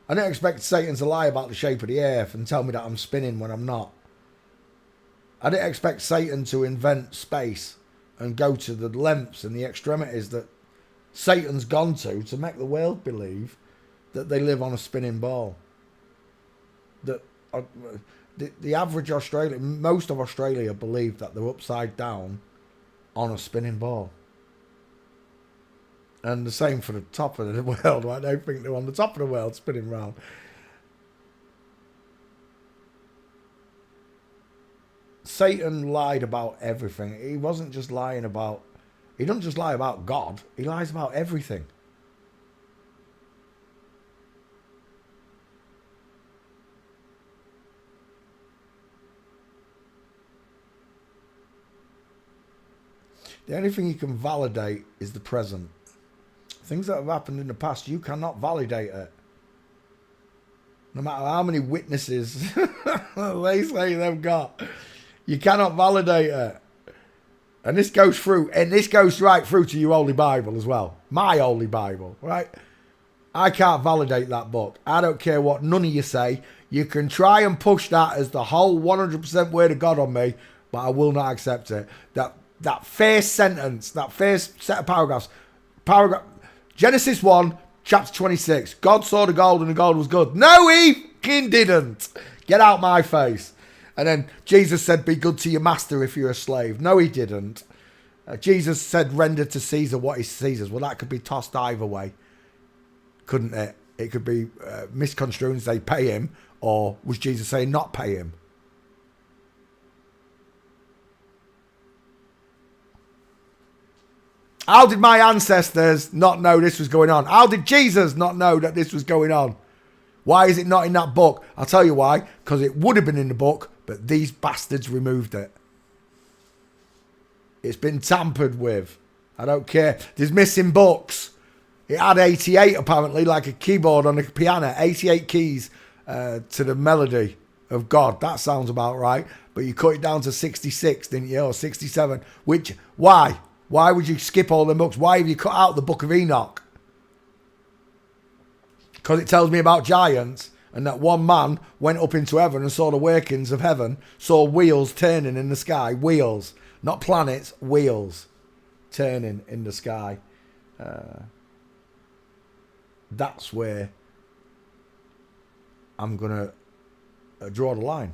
I didn't expect Satan to lie about the shape of the earth and tell me that I'm spinning when I'm not. I didn't expect Satan to invent space and go to the lengths and the extremities that Satan's gone to make the world believe that they live on a spinning ball. That the average Australian, most of Australia believe that they're upside down on a spinning ball. And the same for the top of the world, right? They think they're on the top of the world spinning round. Satan lied about everything. He wasn't just lying about... He doesn't just lie about God. He lies about everything. The only thing you can validate is the present. Things that have happened in the past, you cannot validate it. No matter how many witnesses they say they've got, you cannot validate it. And this goes through, and this goes right through to your Holy Bible as well. My Holy Bible, right? I can't validate that book. I don't care what none of you say. You can try and push that as the whole 100% word of God on me, but I will not accept it. That first sentence, that first set of paragraphs, Genesis 1, chapter 26. God saw the gold and the gold was good. No, he fucking didn't. Get out my face. And then Jesus said, be good to your master if you're a slave. No, he didn't. Jesus said, render to Caesar what is Caesar's. Well, that could be tossed either way, couldn't it? It could be misconstrued and say pay him, or was Jesus saying not pay him? How did my ancestors not know this was going on? How did Jesus not know that this was going on? Why is it not in that book? I'll tell you why. Because it would have been in the book, but these bastards removed it. It's been tampered with. I don't care. There's missing books. It had 88 apparently, like a keyboard on a piano. 88 keys to the melody of God. That sounds about right. But you cut it down to 66, didn't you? Or 67. Why? Why would you skip all the books? Why have you cut out the Book of Enoch? Because it tells me about giants and that one man went up into heaven and saw the workings of heaven, saw wheels turning in the sky. Wheels, not planets, wheels turning in the sky. That's where I'm going to draw the line.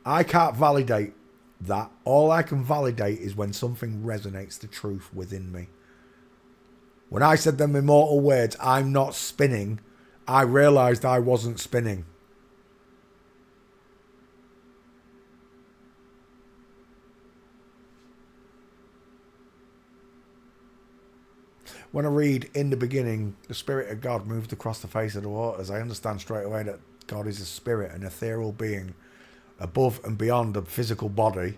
I can't validate that. All I can validate is when something resonates the truth within me. When I said them immortal words, I'm not spinning, I realised I wasn't spinning. When I read, in the beginning, the Spirit of God moved across the face of the waters, I understand straight away that God is a spirit, an ethereal being, above and beyond the physical body,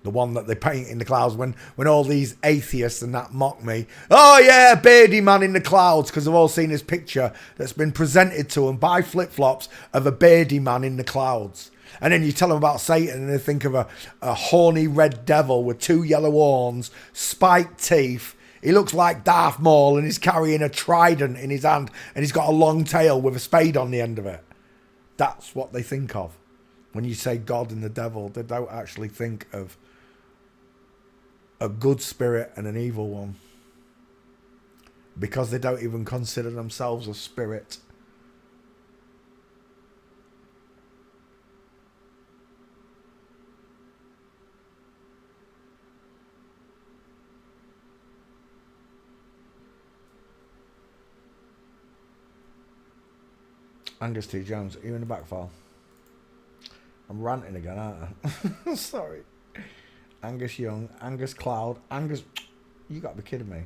the one that they paint in the clouds. When all these atheists and that mock me, oh yeah, beardy man in the clouds, because they've all seen this picture that's been presented to them by flip-flops of a beardy man in the clouds. And then you tell them about Satan and they think of a horny red devil with 2 yellow horns, spiked teeth. He looks like Darth Maul and he's carrying a trident in his hand and he's got a long tail with a spade on the end of it. That's what they think of. When you say God and the devil, they don't actually think of a good spirit and an evil one. Because they don't even consider themselves a spirit. Angus T. Jones, are you in the back file? I'm ranting again, aren't I? Sorry. Angus Young, Angus Cloud, Angus... You got to be kidding me.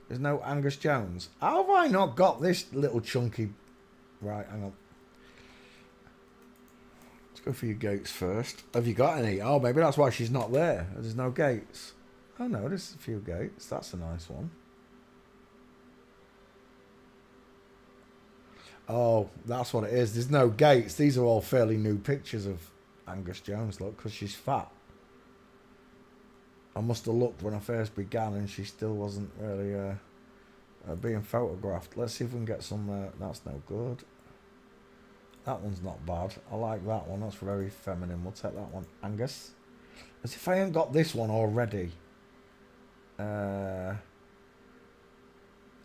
There's no Angus Jones. How have I not got this little chunky... Right, hang on. Let's go for your gates first. Have you got any? Oh, maybe that's why she's not there. There's no gates. Oh no, there's a few gates. That's a nice one. Oh, that's what it is. There's no gates. These are all fairly new pictures of Angus Jones, look, because she's fat. I must have looked when I first began and she still wasn't really being photographed. Let's see if we can get some... that's no good. That one's not bad. I like that one. That's very feminine. We'll take that one. Angus. As if I ain't got this one already. I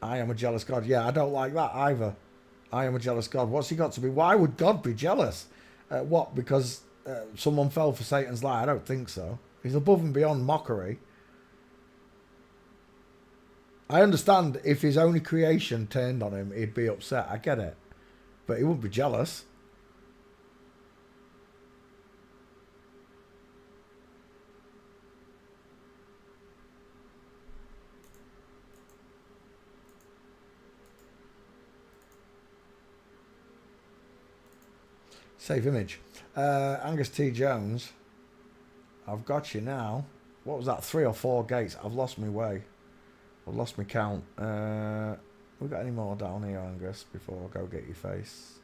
am a jealous God. Yeah, I don't like that either. I am a jealous God. What's he got to be? Why would God be jealous? What? Because someone fell for Satan's lie? I don't think so. He's above and beyond mockery. I understand if his only creation turned on him, he'd be upset. I get it. But he wouldn't be jealous. Save image. Angus T. Jones. I've got you now. What was that? 3 or 4 gates. I've lost my way. I've lost my count. We got any more down here, Angus, before I go get your face?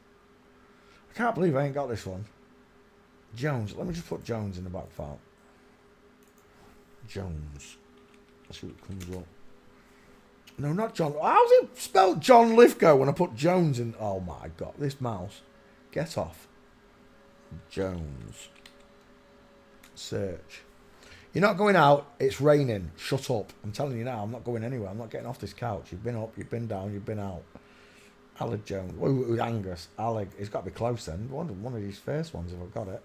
I can't believe I ain't got this one. Jones. Let me just put Jones in the back file. Jones. Let's see what comes up. No, not John. How's it spelled John Lithgow when I put Jones in? Oh my God. This mouse. Get off. Jones. Search. You're not going out. It's raining. Shut up. I'm telling you now. I'm not going anywhere. I'm not getting off this couch. You've been up. You've been down. You've been out. Alec Jones. Ooh, Angus. Alec. It's got to be close then. One of these first ones if I've got it.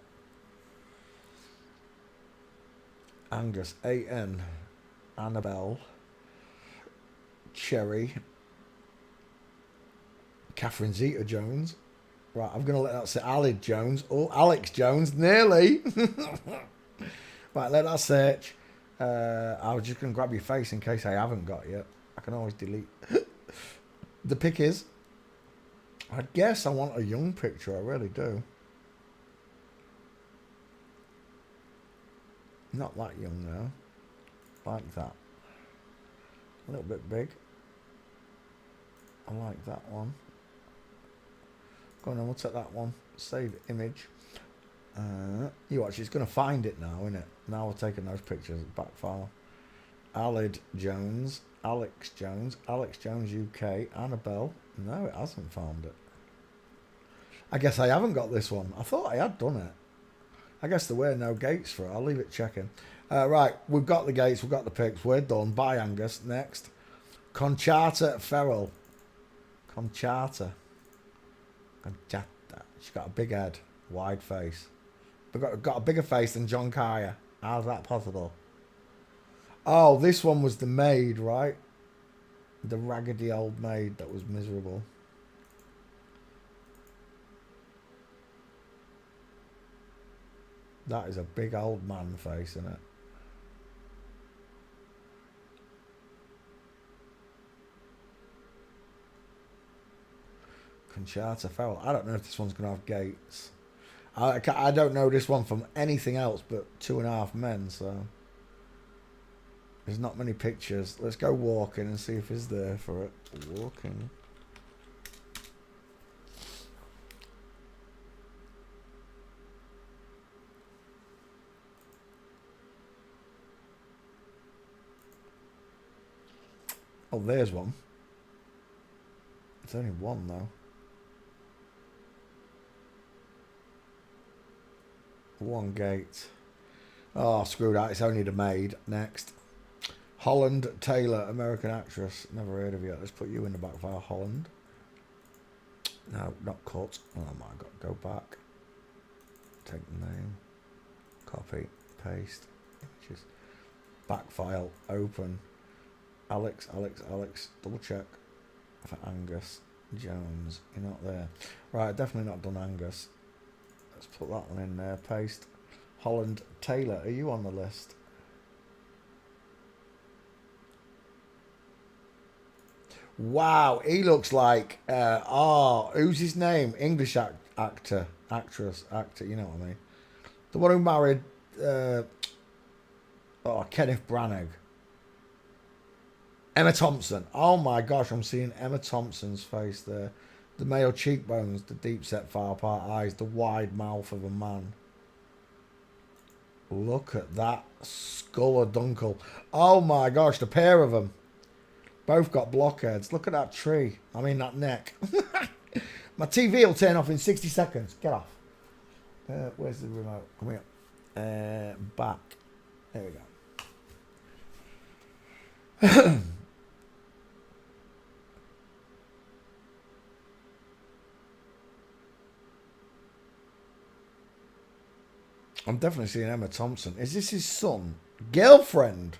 Angus. A.N. Annabelle. Cherry. Catherine Zeta-Jones. Right, I'm going to let that say Alec Jones. Oh, Alex Jones. Nearly. Right, let that search. I was just going to grab your face in case I haven't got you. I can always delete. The pick is... I guess I want a young picture. I really do. Not that young, though. Like that. A little bit big. I like that one. Go on, we'll take that one. Save image. You watch, it's going to find it now, isn't it? Now we're taking those pictures. Back file. Aled Jones. Alex Jones. Alex Jones UK. Annabelle. No, it hasn't found it. I guess I haven't got this one. I thought I had done it. I guess there were no gates for it. I'll leave it checking. Right, we've got the gates. We've got the pics. We're done. Bye, Angus. Next. Conchata Ferrell. Conchata. She's got a big head, wide face. But got a bigger face than John Kaya. How's that possible? Oh, this one was the maid, right? The raggedy old maid that was miserable. That is a big old man face, isn't it? Conchata Ferrell. I don't know if this one's going to have gates. I don't know this one from anything else but 2.5 Men, so... There's not many pictures. Let's go walking and see if he's there for it. Walking. Oh, there's one. It's only one, though. One gate. Oh, screw that. It's only the maid. Next. Holland Taylor, American actress. Never heard of you. Let's put you in the back file. Holland. No, not cut. Oh my God. Go back. Take the name. Copy. Paste. Images. Back file. Open. Alex. Double check for Angus Jones. You're not there. Right, definitely not done Angus. Let's put that one in there. Paste. Holland Taylor. Are you on the list? Wow, he looks like who's his name? English actor, you know what I mean? The one who married Kenneth Branagh. Emma Thompson. Oh my gosh, I'm seeing Emma Thompson's face there. The male cheekbones, the deep set far apart eyes, the wide mouth of a man. Look at that skull of Dunkel. Oh my gosh, the pair of them. Both got blockheads. Look at that tree. I mean that neck. My TV will turn off in 60 seconds. Get off. Where's the remote? Come here. Back. There we go. I'm definitely seeing Emma Thompson. Is this his son? Girlfriend?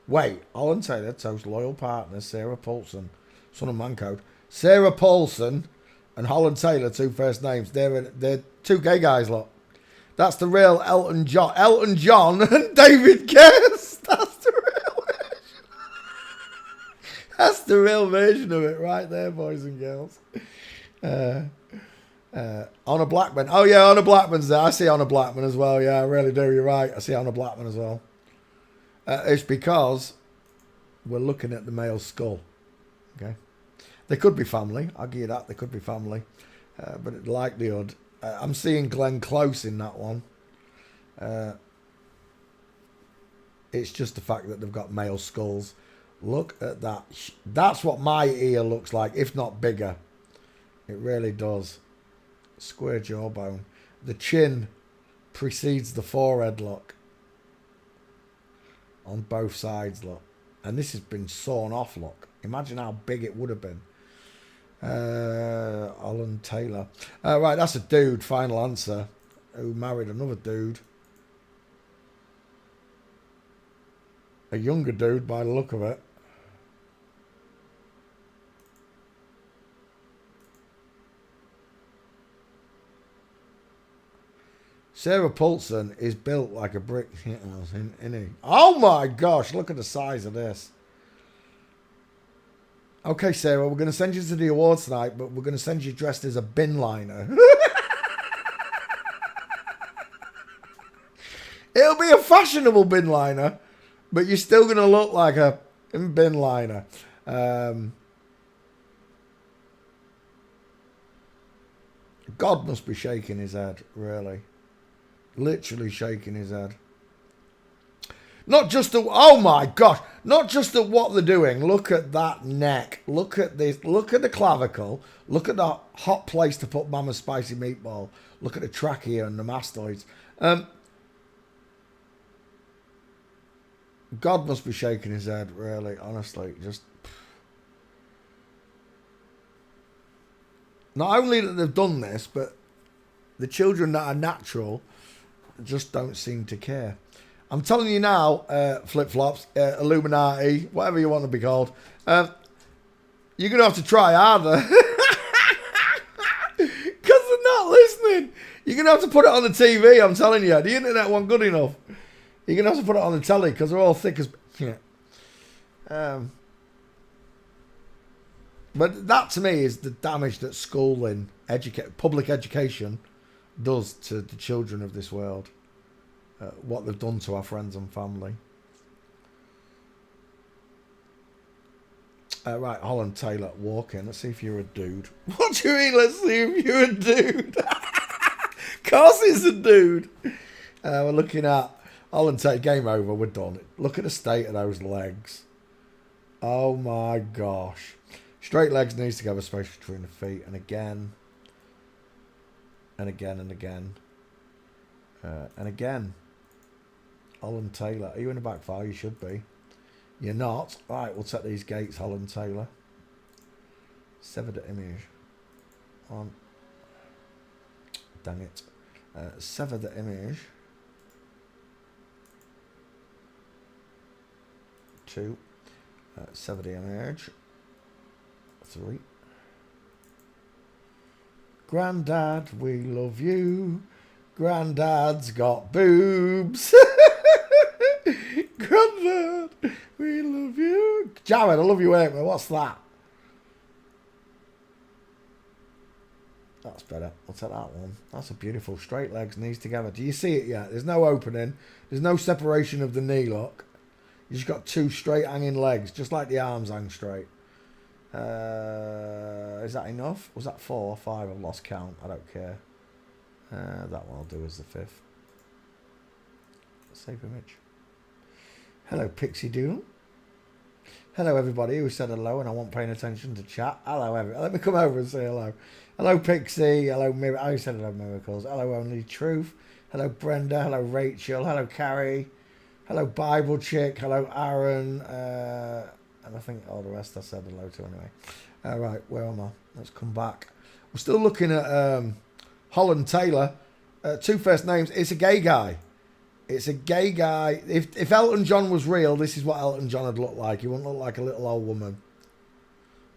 Wait, Holland Taylor, Toast loyal partner, Sarah Paulson, son of Mancode. Sarah Paulson and Holland Taylor, two first names. They're two gay guys, look. That's the real Elton John. Elton John and David Guest. That's the real version. That's the real version of it right there, boys and girls. Honor Blackman. Oh, yeah, Honor Blackman's there. I see Honor Blackman as well. Yeah, I really do. You're right. I see Honor Blackman as well. It's because we're looking at the male skull. Okay. They could be family. I'll give you that. They could be family. But likelihood. I'm seeing Glenn Close in that one. It's just the fact that they've got male skulls. Look at that. That's what my ear looks like, if not bigger. It really does. Square jawbone. The chin precedes the forehead, look. On both sides, look. And this has been sawn off, look. Imagine how big it would have been. Holland Taylor. Right, that's a dude, final answer. Who married another dude. A younger dude by the look of it. Sarah Paulson is built like a brick house, isn't he? Oh my gosh, look at the size of this. Okay, Sarah, we're going to send you to the awards tonight, but we're going to send you dressed as a bin liner. It'll be a fashionable bin liner, but you're still going to look like a bin liner. God must be shaking his head, really. Literally shaking his head. Not just at, oh my gosh, not just at what they're doing. Look at that neck. Look at this. Look at the clavicle. Look at the hot place to put Mama's spicy meatball. Look at the trachea and the mastoids. God must be shaking his head, really, honestly. Just. Not only that they've done this, but the children that are natural just don't seem to care. I'm telling you now, flip-flops, Illuminati, whatever you want to be called, you're going to have to try harder. Because they're not listening. You're going to have to put it on the TV, I'm telling you. The internet wasn't good enough. You're going to have to put it on the telly because they're all thick as... Yeah. But that, to me, is the damage that schooling, public education does to the children of this world. What they've done to our friends and family. Right, Holland Taylor, walk in. Let's see if you're a dude. What do you mean, let's see if you're a dude? Of course he's a dude. We're looking at Holland Taylor. Game over, we're done. Look at the state of those legs. Oh my gosh. Straight legs needs to have a space between the feet. And again. And again and again. And again. Holland Taylor. Are you in the back file? You should be. You're not. Right, we'll take these gates, Holland Taylor. Sever the image. On. Dang it. Sever the image. 2. Sever the image. 3. Grandad, we love you. Grandad's got boobs. Grandad, we love you. Jared, I love you, ain't we? What's that? That's better. I'll take that one. That's a beautiful straight legs, knees together. Do you see it yet? There's no opening. There's no separation of the knee, look. You just got two straight hanging legs, just like the arms hang straight. Is that enough? Was that 4 or 5? I've lost count. I don't care. That one I'll do as the 5th. Save image. Hello, Pixie Doodle. Hello, everybody who said hello and I wasn't paying attention to chat. Hello, everybody. Let me come over and say hello. Hello, Pixie. Hello, I said hello, Miracles. Hello, Only Truth. Hello, Brenda. Hello, Rachel. Hello, Carrie. Hello, Bible Chick. Hello, Aaron. And I think all the rest I said hello to anyway. All right, where am I? Let's come back. We're still looking at Holland Taylor. 2 first names. It's a gay guy. It's a gay guy. If Elton John was real, this is what Elton John would look like. He wouldn't look like a little old woman.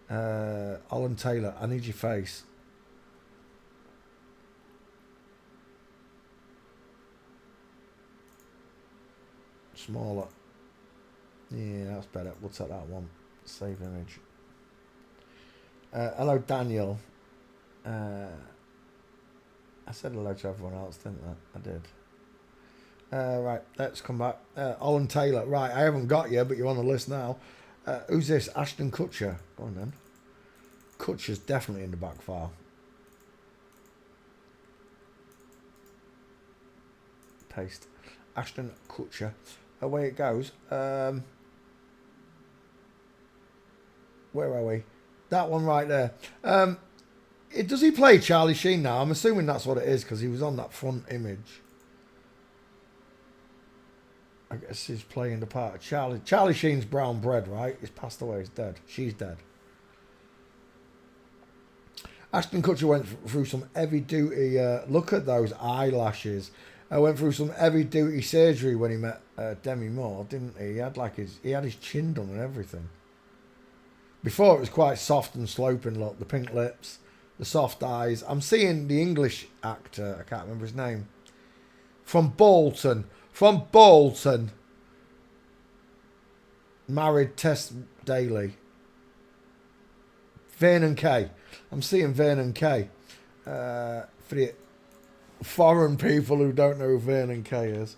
Holland Taylor, I need your face. Smaller. Yeah, that's better. We'll take that one. Save image. Hello, Daniel. I said hello to everyone else, didn't I? I did. Right, let's come back. Holland Taylor. Right, I haven't got you, but you're on the list now. Who's this? Ashton Kutcher. Go on then. Kutcher's definitely in the back file. Paste. Ashton Kutcher. Away it goes. Where are we? That one right there. Does he play Charlie Sheen now? I'm assuming that's what it is because he was on that front image. I guess he's playing the part of Charlie. Charlie Sheen's brown bread, right? He's passed away. He's dead. She's dead. Ashton Kutcher went through some heavy-duty... look at those eyelashes. Went through some heavy-duty surgery when he met Demi Moore, didn't he? He had his chin done and everything. Before it was quite soft and sloping look. The pink lips, the soft eyes. I'm seeing the English actor. I can't remember his name. From Bolton. Married Tess Daly. Vernon Kay. I'm seeing Vernon Kay. For the foreign people who don't know who Vernon Kay is.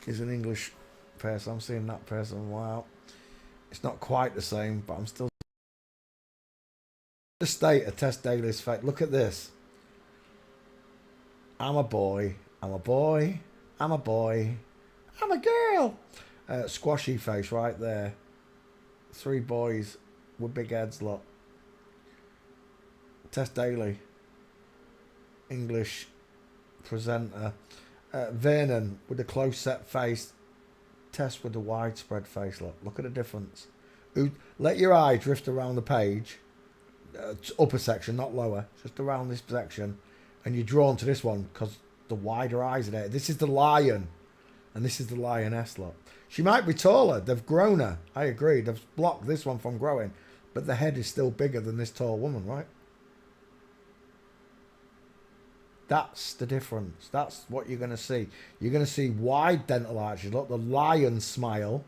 He's an English person. I'm seeing that person. Wow. It's not quite the same, but I'm still... The state of Tess Daly's face. Look at this. I'm a boy. I'm a boy. I'm a boy. I'm a girl. Squashy face right there. 3 boys with big heads, look. Tess Daly. English presenter. Vernon with the close set face. Tess with the widespread face, look. Look at the difference. Let your eye drift around the page. Upper section, not lower. Just around this section. And you're drawn to this one because the wider eyes are there. This is the lion. And this is the lioness, look. She might be taller. They've grown her. I agree. They've blocked this one from growing. But the head is still bigger than this tall woman, right? That's the difference. That's what you're going to see. You're going to see wide dental arches. Look, the lion smile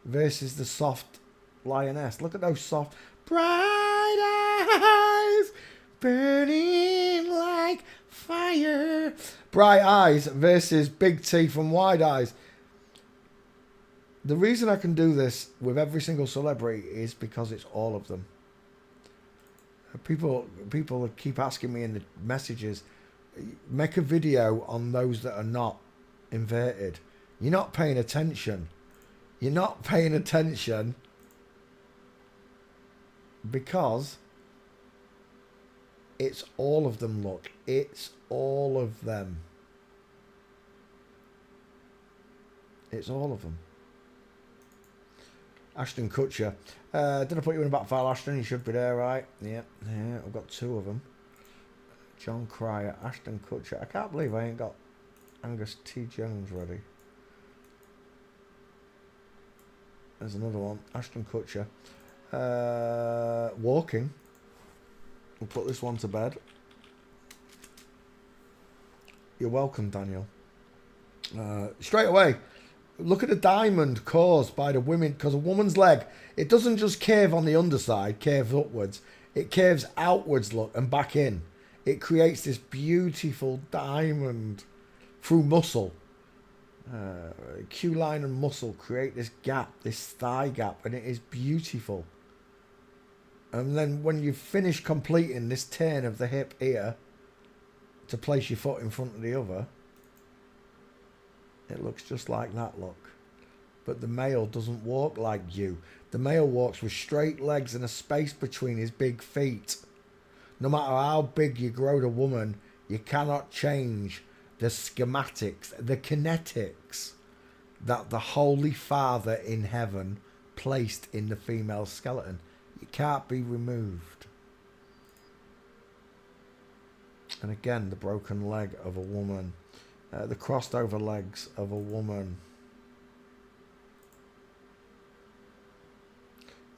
versus the soft lioness. Look at those soft, bright eyes burning like fire. Bright eyes versus big teeth and wide eyes. The reason I can do this with every single celebrity is because it's all of them. People keep asking me in the messages, make a video on those that are not inverted. You're not paying attention. You're not paying attention because it's all of them, look. It's all of them. It's all of them. Ashton Kutcher. Did I put you in a back file, Ashton? You should be there, right? Yeah, I've got 2 of them. John Cryer, Ashton Kutcher. I can't believe I ain't got Angus T. Jones ready. There's another one. Ashton Kutcher. Walking. We'll put this one to bed. You're welcome, Daniel. Straight away, look at the diamond caused by the women, because a woman's leg, it doesn't just curve on the underside, curves upwards. It curves outwards, look, and back in. It creates this beautiful diamond through muscle. Q-line and muscle create this gap, this thigh gap, and it is beautiful. And then when you finish completing this turn of the hip here to place your foot in front of the other, it looks just like that, look. But the male doesn't walk like you. The male walks with straight legs and a space between his big feet. No matter how big you grow the woman, you cannot change the schematics, the kinetics that the Holy Father in heaven placed in the female skeleton. It can't be removed. And again, the broken leg of a woman. The crossed over legs of a woman.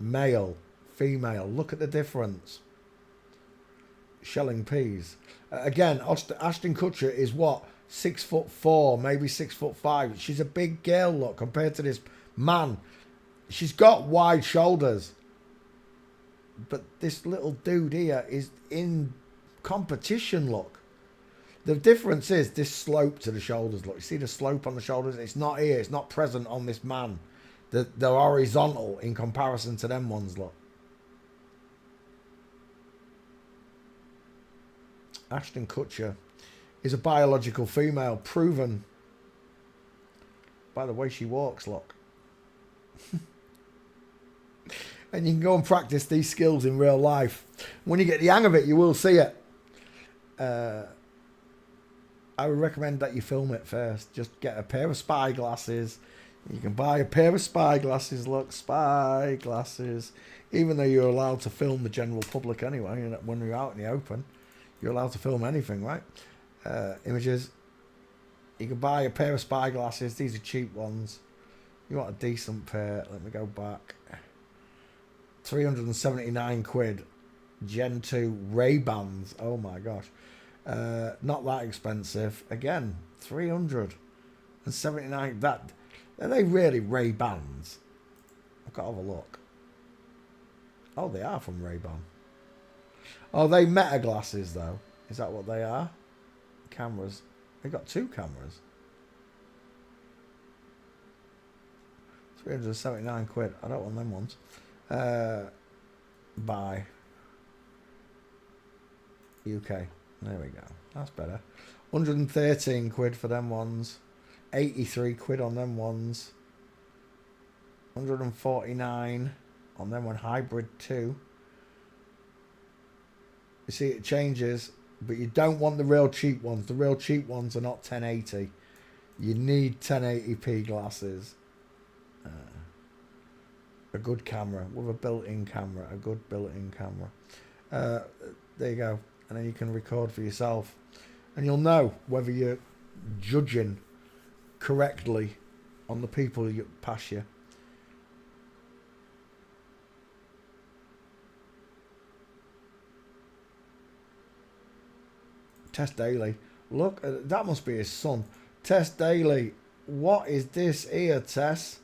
Male, female. Look at the difference. Shelling peas. Again, Ashton Kutcher is what? 6'4", maybe 6'5". She's a big girl, look, compared to this man. She's got wide shoulders. But this little dude here is in competition, look. The difference is this slope to the shoulders, look. You see the slope on the shoulders? It's not here. It's not present on this man. They're horizontal in comparison to them ones, look. Ashton Kutcher is a biological female, proven by the way she walks, look. And you can go and practice these skills in real life. When you get the hang of it, you will see it. I would recommend that you film it first. Just get a pair of spy glasses. You can buy a pair of spy glasses. Look, spy glasses. Even though you're allowed to film the general public anyway, when you're out in the open, you're allowed to film anything, right? Images. You can buy a pair of spy glasses. These are cheap ones. You want a decent pair. Let me go back. 379 quid. Gen 2 Ray-Bans. Oh my gosh. Not that expensive. Again, 379. That, are they really Ray-Bans? I've got to have a look. Oh, they are from Ray-Ban. Oh, they Meta glasses though. Is that what they are? Cameras. They got two cameras. 379 quid. I don't want them ones. Buy. UK. There we go. That's better. 113 quid for them ones. 83 quid on them ones. 149 on them one. Hybrid 2. You see, it changes, but you don't want the real cheap ones. The real cheap ones are not 1080. You need 1080p glasses. A good camera with a built-in camera. A good built-in camera. There you go. And then you can record for yourself. And you'll know whether you're judging correctly on the people you pass you. Tess Daly. Look, that must be his son. Tess Daly. What is this here, Tess?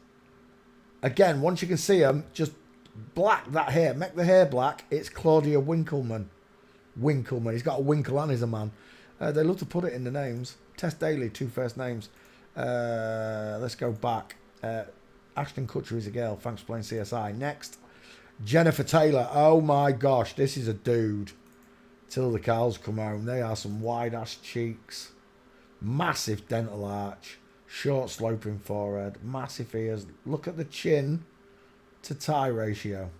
Again, once you can see him, just black that hair. Make the hair black. It's Claudia Winkleman. Winkleman. He's got a winkle and he's a man. They love to put it in the names. Tess Daly, 2 first names. Let's go back. Ashton Kutcher is a girl. Thanks for playing CSI. Next. Jennifer Taylor. Oh my gosh. This is a dude. Till the cows come home. They are some wide ass cheeks. Massive dental arch. Short sloping forehead. Massive ears. Look at the chin to tie ratio.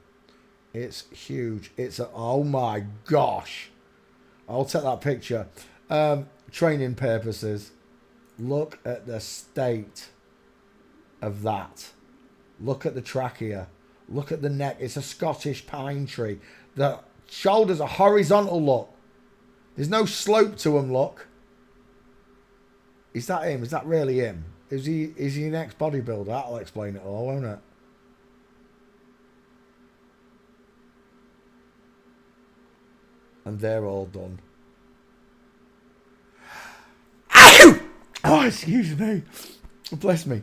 It's huge. It's a, oh my gosh. I'll take that picture. Training purposes. Look at the state of that. Look at the trachea. Look at the neck. It's a Scottish pine tree. The shoulders are horizontal, look. There's no slope to them, look. Is that him? Is that really him? Is he an ex-bodybuilder? That'll explain it all, won't it? And they're all done. Ow! Oh, excuse me. Bless me.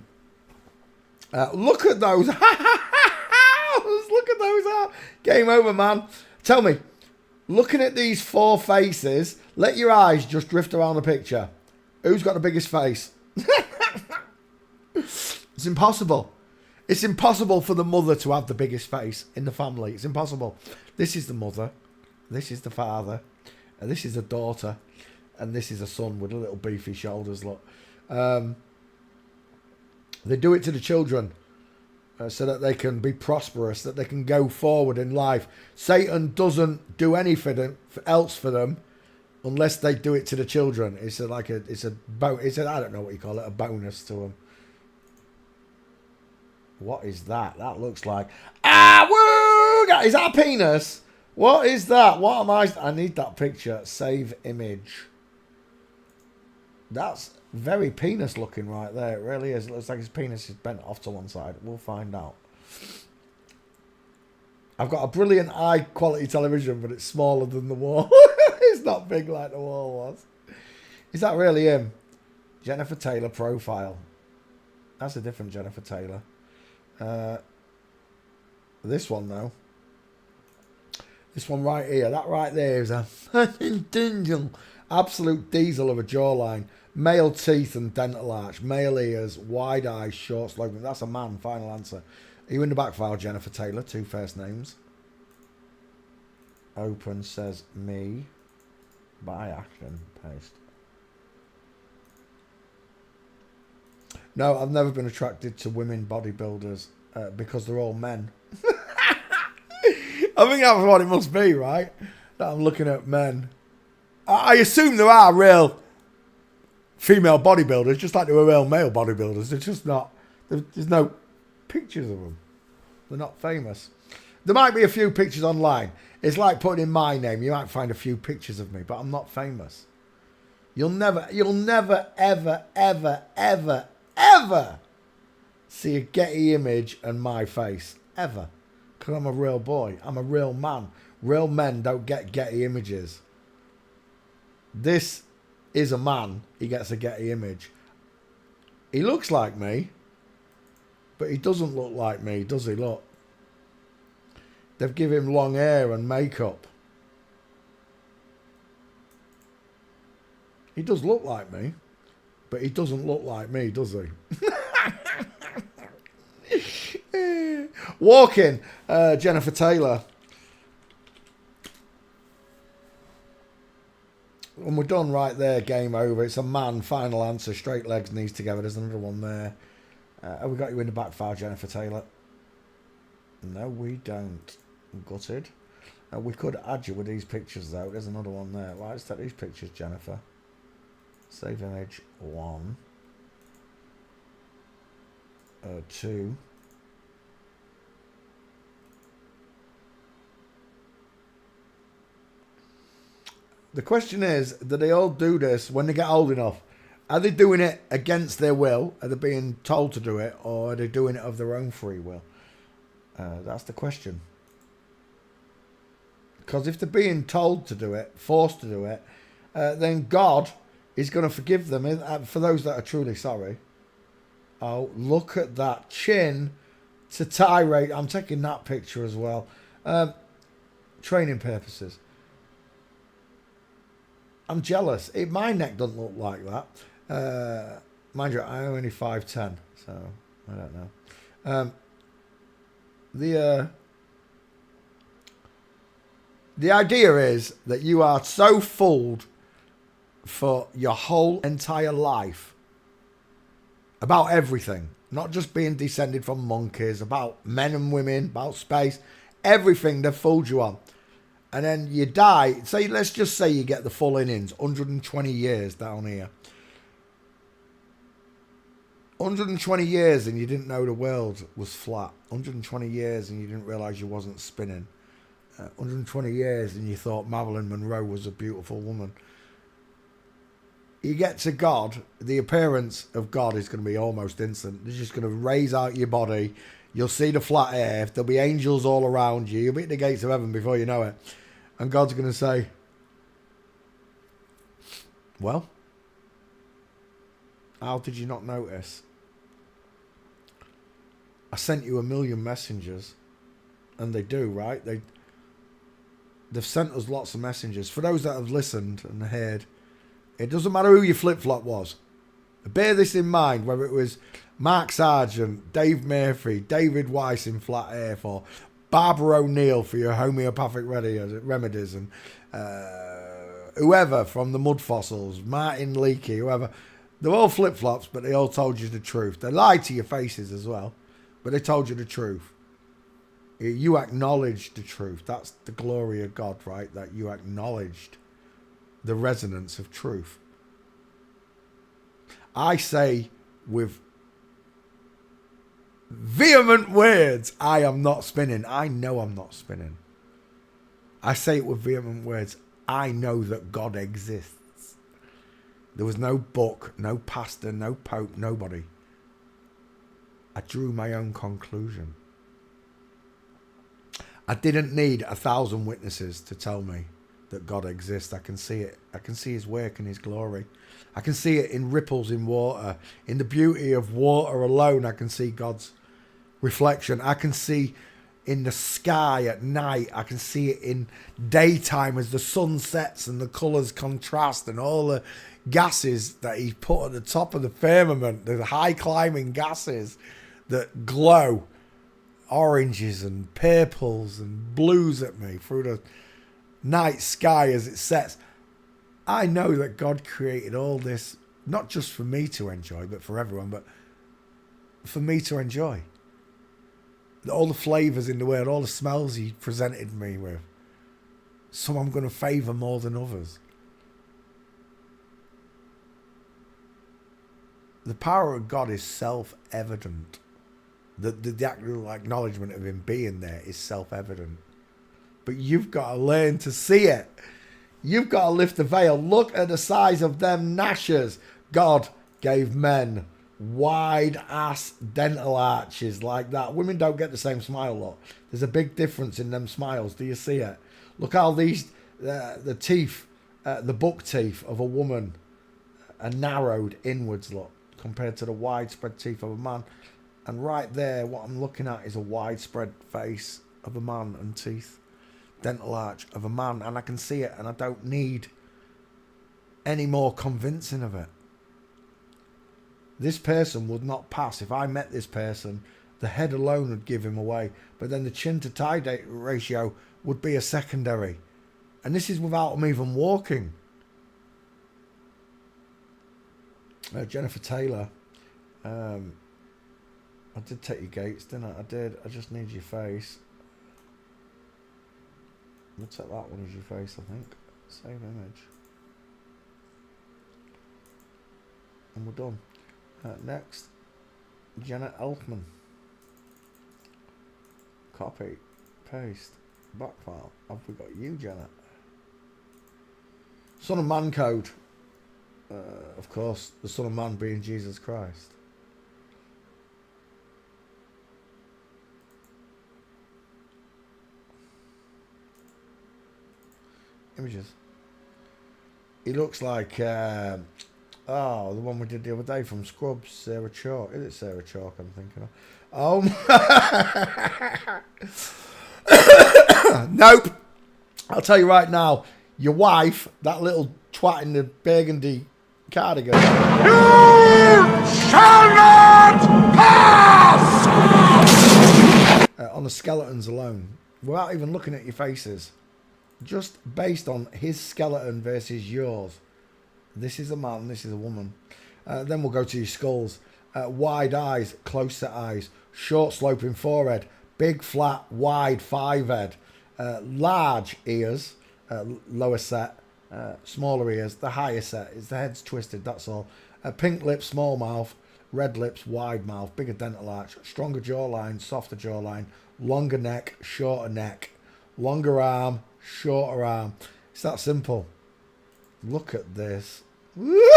Look at those. Look at those. Game over, man. Tell me, looking at these 4 faces, let your eyes just drift around the picture. Who's got the biggest face? It's impossible. It's impossible for the mother to have the biggest face in the family. It's impossible. This is the mother. This is the father. And this is the daughter. And this is a son with a little beefy shoulders. Look. They do it to the children so that they can be prosperous, that they can go forward in life. Satan doesn't do anything else for them unless they do it to the children. It's I don't know what you call it, a bonus to them. What is that? That looks like... woo! Is that a penis? What is that? What am I need that picture. Save image. That's very penis looking right there. It really is. It looks like his penis is bent off to one side. We'll find out. I've got a brilliant high quality television, but it's smaller than the wall. It's not big like the wall was. Is that really him? Jennifer Taylor profile. That's a different Jennifer Taylor. This one though. This one right here. That right there is a absolute diesel of a jawline. Male teeth and dental arch. Male ears. Wide eyes. Short slogan. That's a man. Final answer. Are you in the back file, Jennifer Taylor? 2 first names. Open says me. By action. Paste. No, I've never been attracted to women bodybuilders because they're all men. I think that's what it must be, right? That I'm looking at men. I assume there are real female bodybuilders, just like there were real male bodybuilders. They're just not... There's no pictures of them. They're not famous. There might be a few pictures online. It's like putting in my name. You might find a few pictures of me, but I'm not famous. You'll never, ever, ever, ever, ever see a Getty image and my face. Ever. Because I'm a real boy. I'm a real man. Real men don't get Getty images. This is a man. He gets a Getty image. He looks like me. But he doesn't look like me, does he? Look. They've given him long hair and makeup. He does look like me. But he doesn't look like me, does he? Walking, Jennifer Taylor. When we're done right there, game over. It's a man, final answer, straight legs, knees together. There's another one there. Have we got you in the back file, Jennifer Taylor? No, we don't. Gutted. We could add you with these pictures, though. There's another one there. Right, let's take these pictures, Jennifer. Save image 1. 2. The question is, do they all do this when they get old enough? Are they doing it against their will? Are they being told to do it? Or are they doing it of their own free will? That's the question. Because if they're being told to do it, forced to do it, then God is going to forgive them for those that are truly sorry. Oh, look at that chin to tirade. I'm taking that picture as well. Training purposes. I'm jealous. My neck doesn't look like that. Mind you, I'm only 5'10", so I don't know. The idea is that you are so fooled for your whole entire life about everything, not just being descended from monkeys, about men and women, about space, everything they've fooled you on. And then you die. Say, let's just say you get the full innings, 120 years down here. 120 years and you didn't know the world was flat. 120 years and you didn't realise you wasn't spinning. 120 years and you thought Marilyn Monroe was a beautiful woman. You get to God, the appearance of God is going to be almost instant. It's just going to raise out your body. You'll see the flat earth. There'll be angels all around you. You'll be at the gates of heaven before you know it. And God's going to say, well, how did you not notice? I sent you 1,000,000 messengers. And they do, right? They've sent us lots of messengers. For those that have listened and heard, it doesn't matter who your flip-flop was. Bear this in mind, whether it was Mark Sargent, Dave Murphy, David Weiss in Flat Earth, or Barbara O'Neill for your homeopathic remedies, and whoever from the Mud Fossils, Martin Leakey, whoever. They're all flip-flops, but they all told you the truth. They lied to your faces as well, but they told you the truth. You acknowledged the truth. That's the glory of God, right? That you acknowledged the resonance of truth. I say with vehement words, I am not spinning. I know I'm not spinning. I say it with vehement words. I know that God exists. There was no book, no pastor, no pope, nobody. I drew my own conclusion. I didn't need 1,000 witnesses to tell me that God exists. I can see it. I can see his work and his glory. I can see it in ripples in water. In the beauty of water alone, I can see God's reflection. I can see in the sky at night. I can see it in daytime as the sun sets and the colours contrast and all the gases that he put at the top of the firmament, the high climbing gases that glow oranges and purples and blues at me through the night sky as it sets. I know that God created all this, not just for me to enjoy, but for everyone, but for me to enjoy. All the flavours in the world, all the smells he presented me with. Some I'm going to favour more than others. The power of God is self-evident. The actual acknowledgement of him being there is self-evident. But you've got to learn to see it. You've got to lift the veil. Look at the size of them gnashers. God gave men wide ass dental arches like that. Women don't get the same smile, look. There's a big difference in them smiles. Do you see it? Look how these, the teeth, the buck teeth of a woman are narrowed inwards, look, compared to the widespread teeth of a man. And right there, what I'm looking at is a widespread face of a man and teeth. Dental arch of a man. And I can see it, and I don't need any more convincing of it. This person would not pass. If I met this person, the head alone would give him away. But then the chin to tie ratio would be a secondary. And this is without him even walking. Jennifer Taylor. I did take your gates, didn't I? I did. I just need your face. We'll take that one as your face, I think. Save image. And we're done. Next, Janet Elfman. Copy, paste, back file. Have we got you, Janet? Son of Man code. Of course, the Son of Man being Jesus Christ. Images. He looks like the one we did the other day from Scrubs, Sarah Chalk. Is it Sarah Chalk I'm thinking of? Oh, nope. I'll tell you right now, your wife, that little twat in the burgundy cardigan. You shall not pass! On the skeletons alone, without even looking at your faces, just based on his skeleton versus yours. This is a man, this is a woman. Then we'll go to your skulls. Wide eyes, close set eyes, short sloping forehead, big flat wide five head, large ears, lower set, smaller ears, the higher set is the head's twisted, that's all. Pink lips, small mouth, red lips, wide mouth, bigger dental arch, stronger jawline, softer jawline, longer neck, shorter neck, longer arm, shorter arm. It's that simple. Look at this. You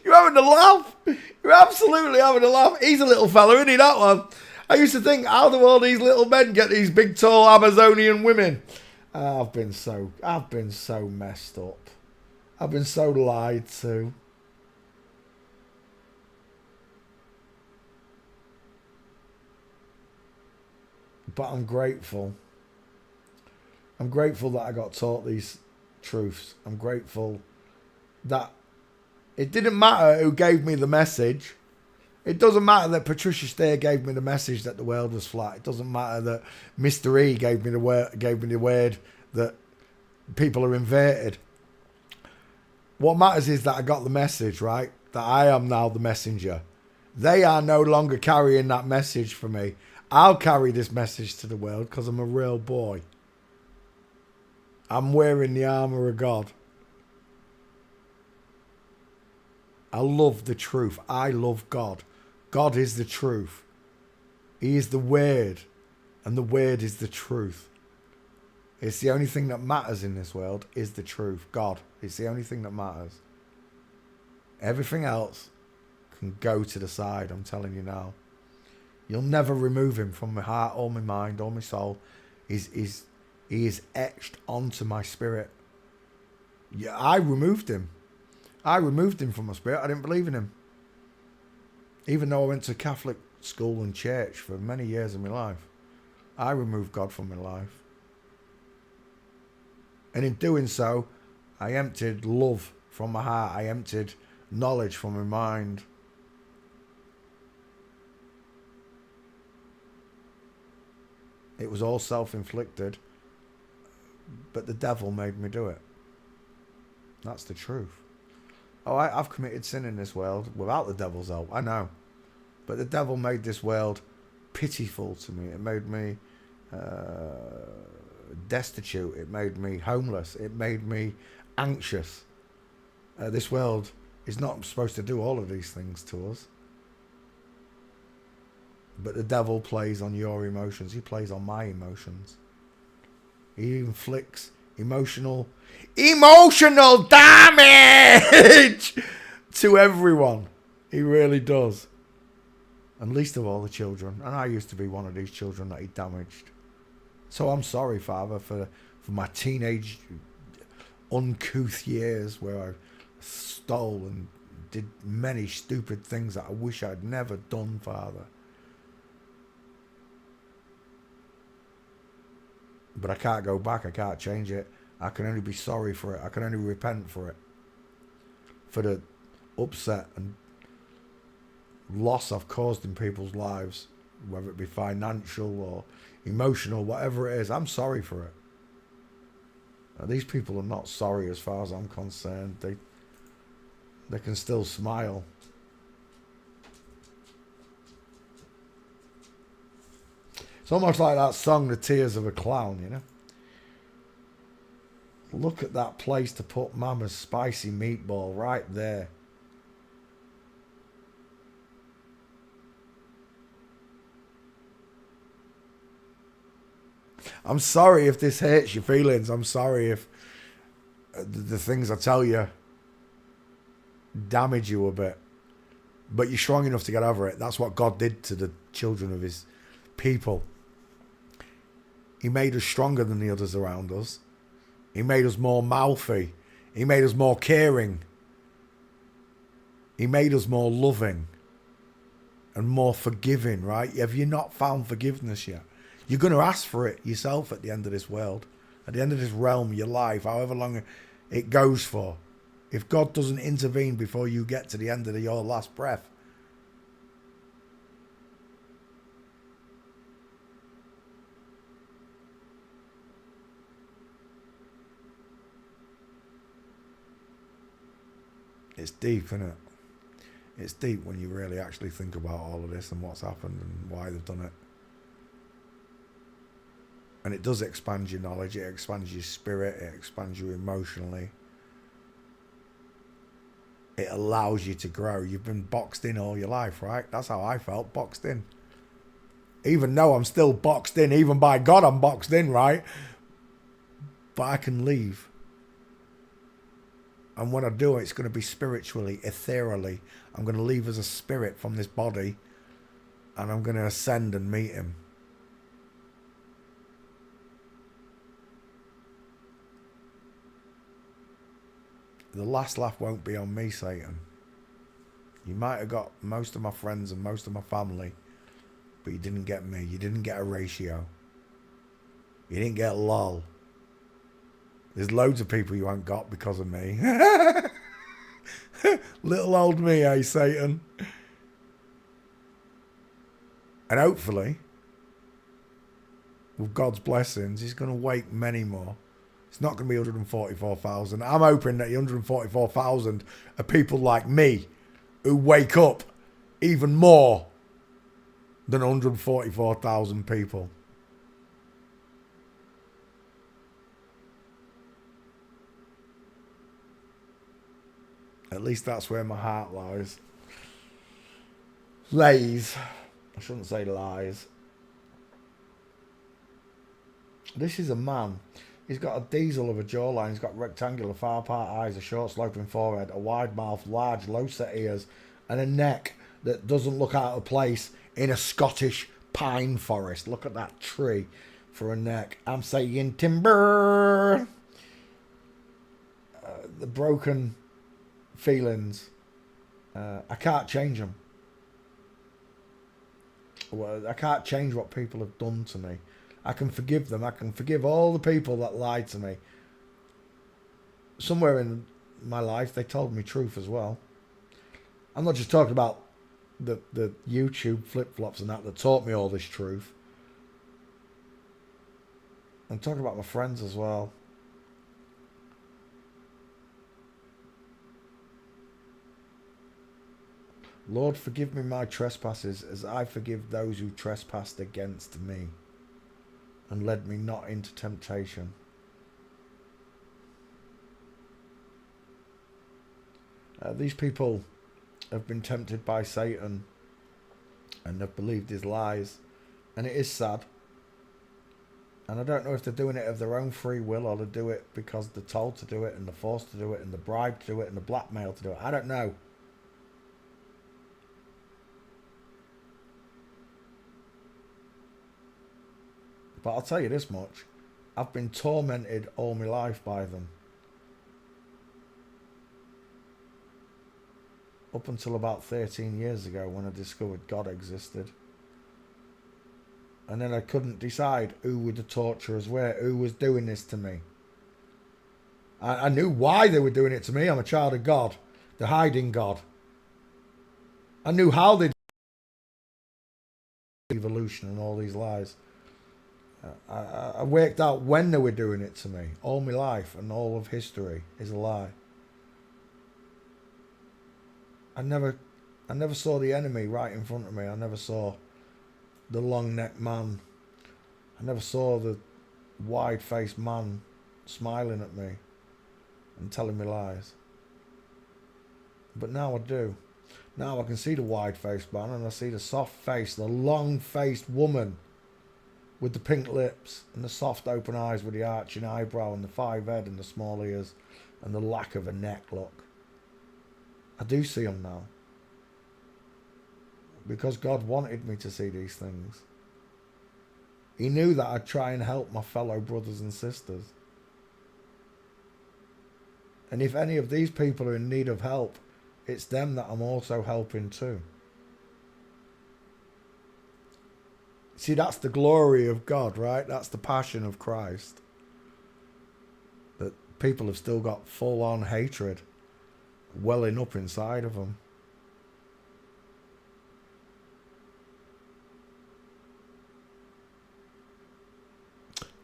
You're having a laugh. You're absolutely having a laugh. He's a little fella, isn't he, that one? I used to think, how do all these little men get these big, tall Amazonian women? I've been so messed up. I've been so lied to. But I'm grateful. I'm grateful that I got taught these truths. I'm grateful that it didn't matter who gave me the message. It doesn't matter that Patricia Steer gave me the message that the world was flat. It doesn't matter that Mr. E gave me the word that people are inverted. What matters is that I got the message, right? That I am now the messenger. They are no longer carrying that message for me. I'll carry this message to the world because I'm a real boy. I'm wearing the armour of God. I love the truth. I love God. God is the truth. He is the Word. And the Word is the truth. It's the only thing that matters in this world is the truth. God. It's the only thing that matters. Everything else can go to the side, I'm telling you now. You'll never remove him from my heart or my mind or my soul. He is etched onto my spirit. Yeah, I removed him. I removed him from my spirit. I didn't believe in him. Even though I went to Catholic school and church for many years of my life, I removed God from my life. And in doing so, I emptied love from my heart. I emptied knowledge from my mind. It was all self-inflicted, but the devil made me do it. That's the truth. Oh, I've committed sin in this world without the devil's help, I know. But the devil made this world pitiful to me. It made me destitute. It made me homeless. It made me anxious. This world is not supposed to do all of these things to us. But the devil plays on your emotions. He plays on my emotions. He inflicts emotional damage to everyone. He really does. And least of all the children. And I used to be one of these children that he damaged. So I'm sorry, Father, for my teenage uncouth years where I stole and did many stupid things that I wish I'd never done, Father. But I can't go back. I can't change it. I can only be sorry for it. I can only repent for it. For the upset and loss I've caused in people's lives, whether it be financial or emotional, whatever it is. I'm sorry for it. Now, these people are not sorry as far as I'm concerned. They can still smile. It's almost like that song, The Tears of a Clown, you know? Look at that place to put Mama's spicy meatball right there. I'm sorry if this hurts your feelings. I'm sorry if the things I tell you damage you a bit. But you're strong enough to get over it. That's what God did to the children of his people. He made us stronger than the others around us. He made us more mouthy. He made us more caring. He made us more loving and more forgiving, right? Have you not found forgiveness yet? You're going to ask for it yourself at the end of this world, at the end of this realm, your life, however long it goes for. If God doesn't intervene before you get to the end of your last breath, it's deep, isn't it? It's deep when you really actually think about all of this and what's happened and why they've done it. And it does expand your knowledge, it expands your spirit, it expands you emotionally. It allows you to grow. You've been boxed in all your life, right? That's how I felt, boxed in. Even though I'm still boxed in, even by God I'm boxed in, right? But I can leave. And when I do, it's going to be spiritually, ethereally. I'm going to leave as a spirit from this body. And I'm going to ascend and meet him. The last laugh won't be on me, Satan. You might have got most of my friends and most of my family, but you didn't get me. You didn't get a ratio. You didn't get lol. There's loads of people you ain't got because of me. Little old me, eh, Satan? And hopefully, with God's blessings, he's going to wake many more. It's not going to be 144,000. I'm hoping that the 144,000 are people like me who wake up even more than 144,000 people. At least that's where my heart lies. Lays. I shouldn't say lies. This is a man. He's got a diesel of a jawline. He's got rectangular far part eyes, a short sloping forehead, a wide mouth, large low set ears, and a neck that doesn't look out of place in a Scottish pine forest. Look at that tree for a neck. I'm saying timber. The broken feelings. I can't change them. Well, I can't change what people have done to me. I can forgive them. I can forgive all the people that lied to me. Somewhere in my life, they told me truth as well. I'm not just talking about the YouTube flip-flops and that taught me all this truth. I'm talking about my friends as well. Lord, forgive me my trespasses as I forgive those who trespassed against me, and led me not into temptation. These people have been tempted by Satan and have believed his lies, and it is sad. And I don't know if they're doing it of their own free will or they do it because they're told to do it and they're forced to do it and they're bribed to do it and they're blackmailed to do it. I don't know. But I'll tell you this much. I've been tormented all my life by them. Up until about 13 years ago when I discovered God existed. And then I couldn't decide who the torturers were, who was doing this to me. I knew why they were doing it to me. I'm a child of God. They're hiding God. I knew how they did evolution and all these lies. I worked out when they were doing it to me. All my life and all of history is a lie. I never saw the enemy right in front of me. I never saw the long-necked man. I never saw the wide-faced man smiling at me and telling me lies. But now I do. Now I can see the wide-faced man and I see the soft-faced, the long-faced woman with the pink lips and the soft open eyes with the arching eyebrow and the 5 head and the small ears and the lack of a neck look. I do see them now. Because God wanted me to see these things. He knew that I'd try and help my fellow brothers and sisters. And if any of these people are in need of help, it's them that I'm also helping too. See, that's the glory of God, right? That's the passion of Christ. That people have still got full-on hatred welling up inside of them.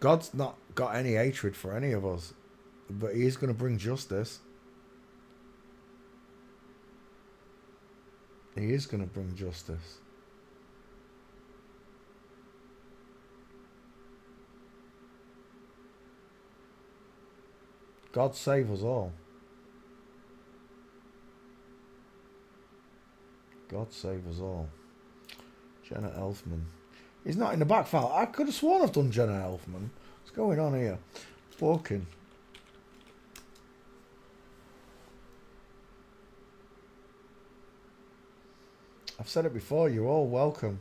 God's not got any hatred for any of us, but he's going to bring justice. He is going to bring justice. God save us all. God save us all. Jenna Elfman. He's not in the back file. I could have sworn I've done Jenna Elfman. What's going on here? Walking. I've said it before. You're all welcome.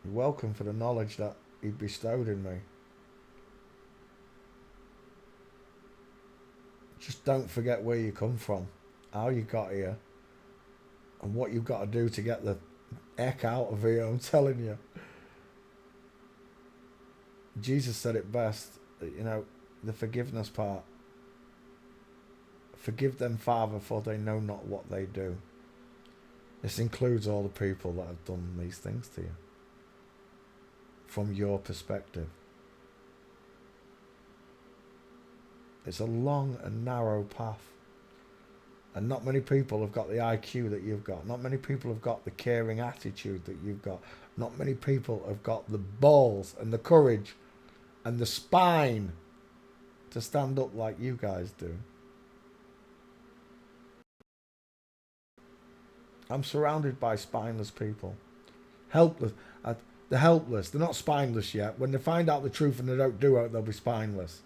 You're welcome for the knowledge that he bestowed in me. Just don't forget where you come from, how you got here, and what you've got to do to get the heck out of here, I'm telling you. Jesus said it best, you know, the forgiveness part. Forgive them, Father, for they know not what they do. This includes all the people that have done these things to you. From your perspective. It's a long and narrow path. And not many people have got the IQ that you've got. Not many people have got the caring attitude that you've got. Not many people have got the balls and the courage and the spine to stand up like you guys do. I'm surrounded by spineless people. Helpless. They're helpless. They're not spineless yet. When they find out the truth and they don't do it, they'll be spineless.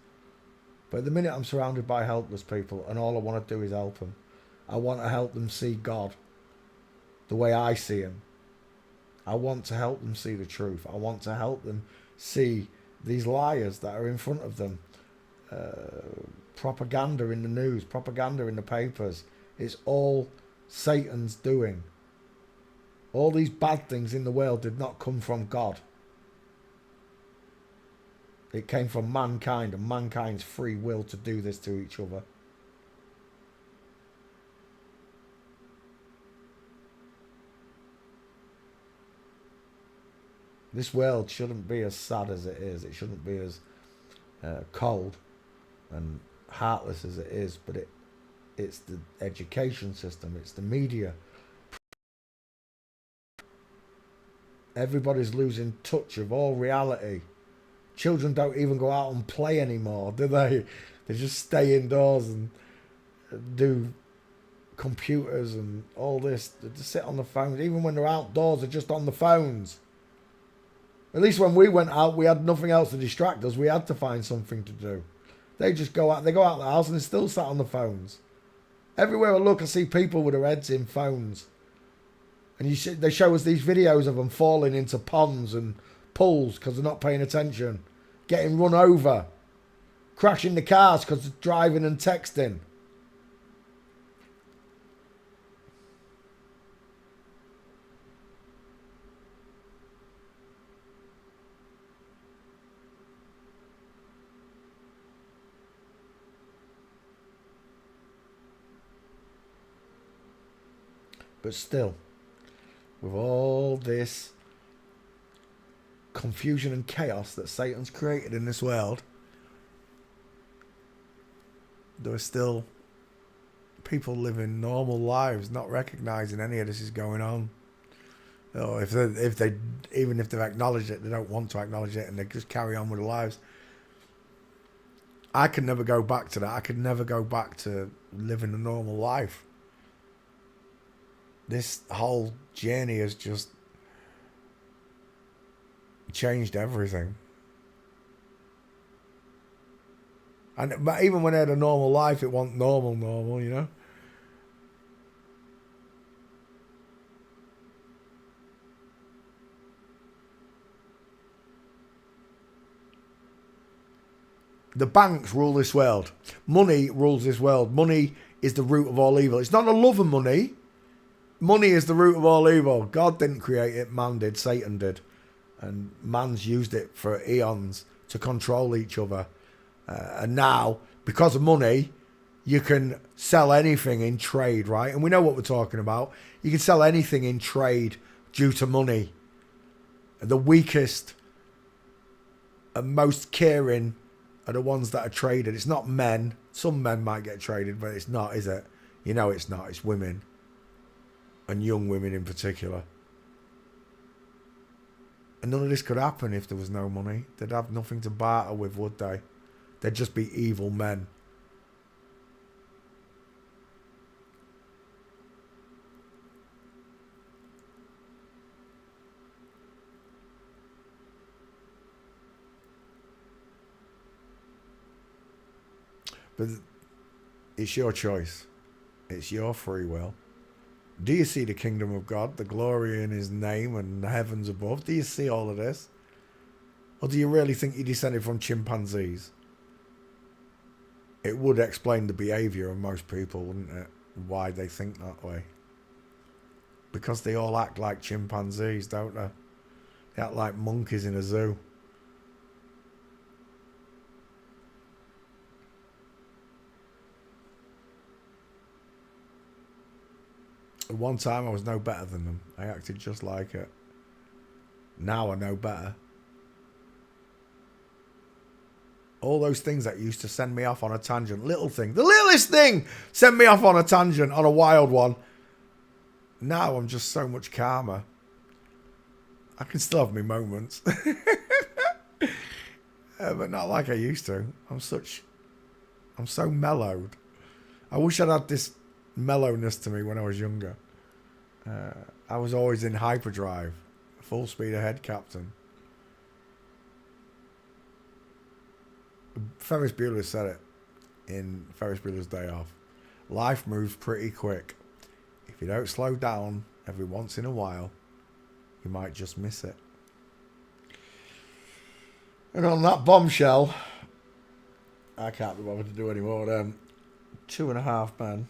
But at the minute, I'm surrounded by helpless people, and all I want to do is help them. I want to help them see God the way I see him. I want to help them see the truth. I want to help them see these liars that are in front of them. Propaganda in the news, propaganda in the papers. It's all Satan's doing. All these bad things in the world did not come from God. It came from mankind and mankind's free will to do this to each other. This world shouldn't be as sad as it is. It shouldn't be as cold and heartless as it is. But it's the education system. It's the media. Everybody's losing touch of all reality. Children don't even go out and play anymore, do they? They just stay indoors and do computers and all this. They just sit on the phones. Even when they're outdoors, they're just on the phones. At least when we went out, we had nothing else to distract us. We had to find something to do. They just go out. They go out the house and they're still sat on the phones. Everywhere I look, I see people with their heads in phones. And they show us these videos of them falling into ponds and pools because they're not paying attention. Getting run over. Crashing the cars because they're driving and texting. But still, with all this confusion and chaos that Satan's created in this world, there are still people living normal lives, not recognizing any of this is going on. Or if they even if they've acknowledged it, they don't want to acknowledge it, and they just carry on with their lives. I could never go back to that. I could never go back to living a normal life. This whole journey has just changed everything. And but even when I had a normal life, it wasn't normal, you know. The banks rule this world. Money rules this world. Money is the root of all evil. It's not the love of money. Money is the root of all evil. God didn't create it, man did, Satan did. And man's used it for eons to control each other. And now, because of money, you can sell anything in trade, right? And we know what we're talking about. You can sell anything in trade due to money. The weakest and most caring are the ones that are traded. It's not men. Some men might get traded, but it's not, is it? You know it's not. It's women. And young women in particular. And none of this could happen if there was no money. They'd have nothing to barter with, would they? They'd just be evil men. But it's your choice. It's your free will. Do you see the kingdom of God, the glory in his name and the heavens above? Do you see all of this? Or do you really think you descended from chimpanzees? It would explain the behaviour of most people, wouldn't it? Why they think that way. Because they all act like chimpanzees, don't they? They act like monkeys in a zoo. At one time I was no better than them. I acted just like it. Now I know better. All those things that used to send me off on a tangent. Little thing. The littlest thing sent me off on a tangent, on a wild one. Now I'm just so much calmer. I can still have my moments. But not like I used to. I'm so mellowed. I wish I'd had this mellowness to me when I was younger. I was always in hyperdrive. Full speed ahead, Captain. Ferris Bueller said it in Ferris Bueller's Day Off. Life moves pretty quick. If you don't slow down every once in a while, you might just miss it. And on that bombshell, I can't be bothered to do any more. 2.5 men.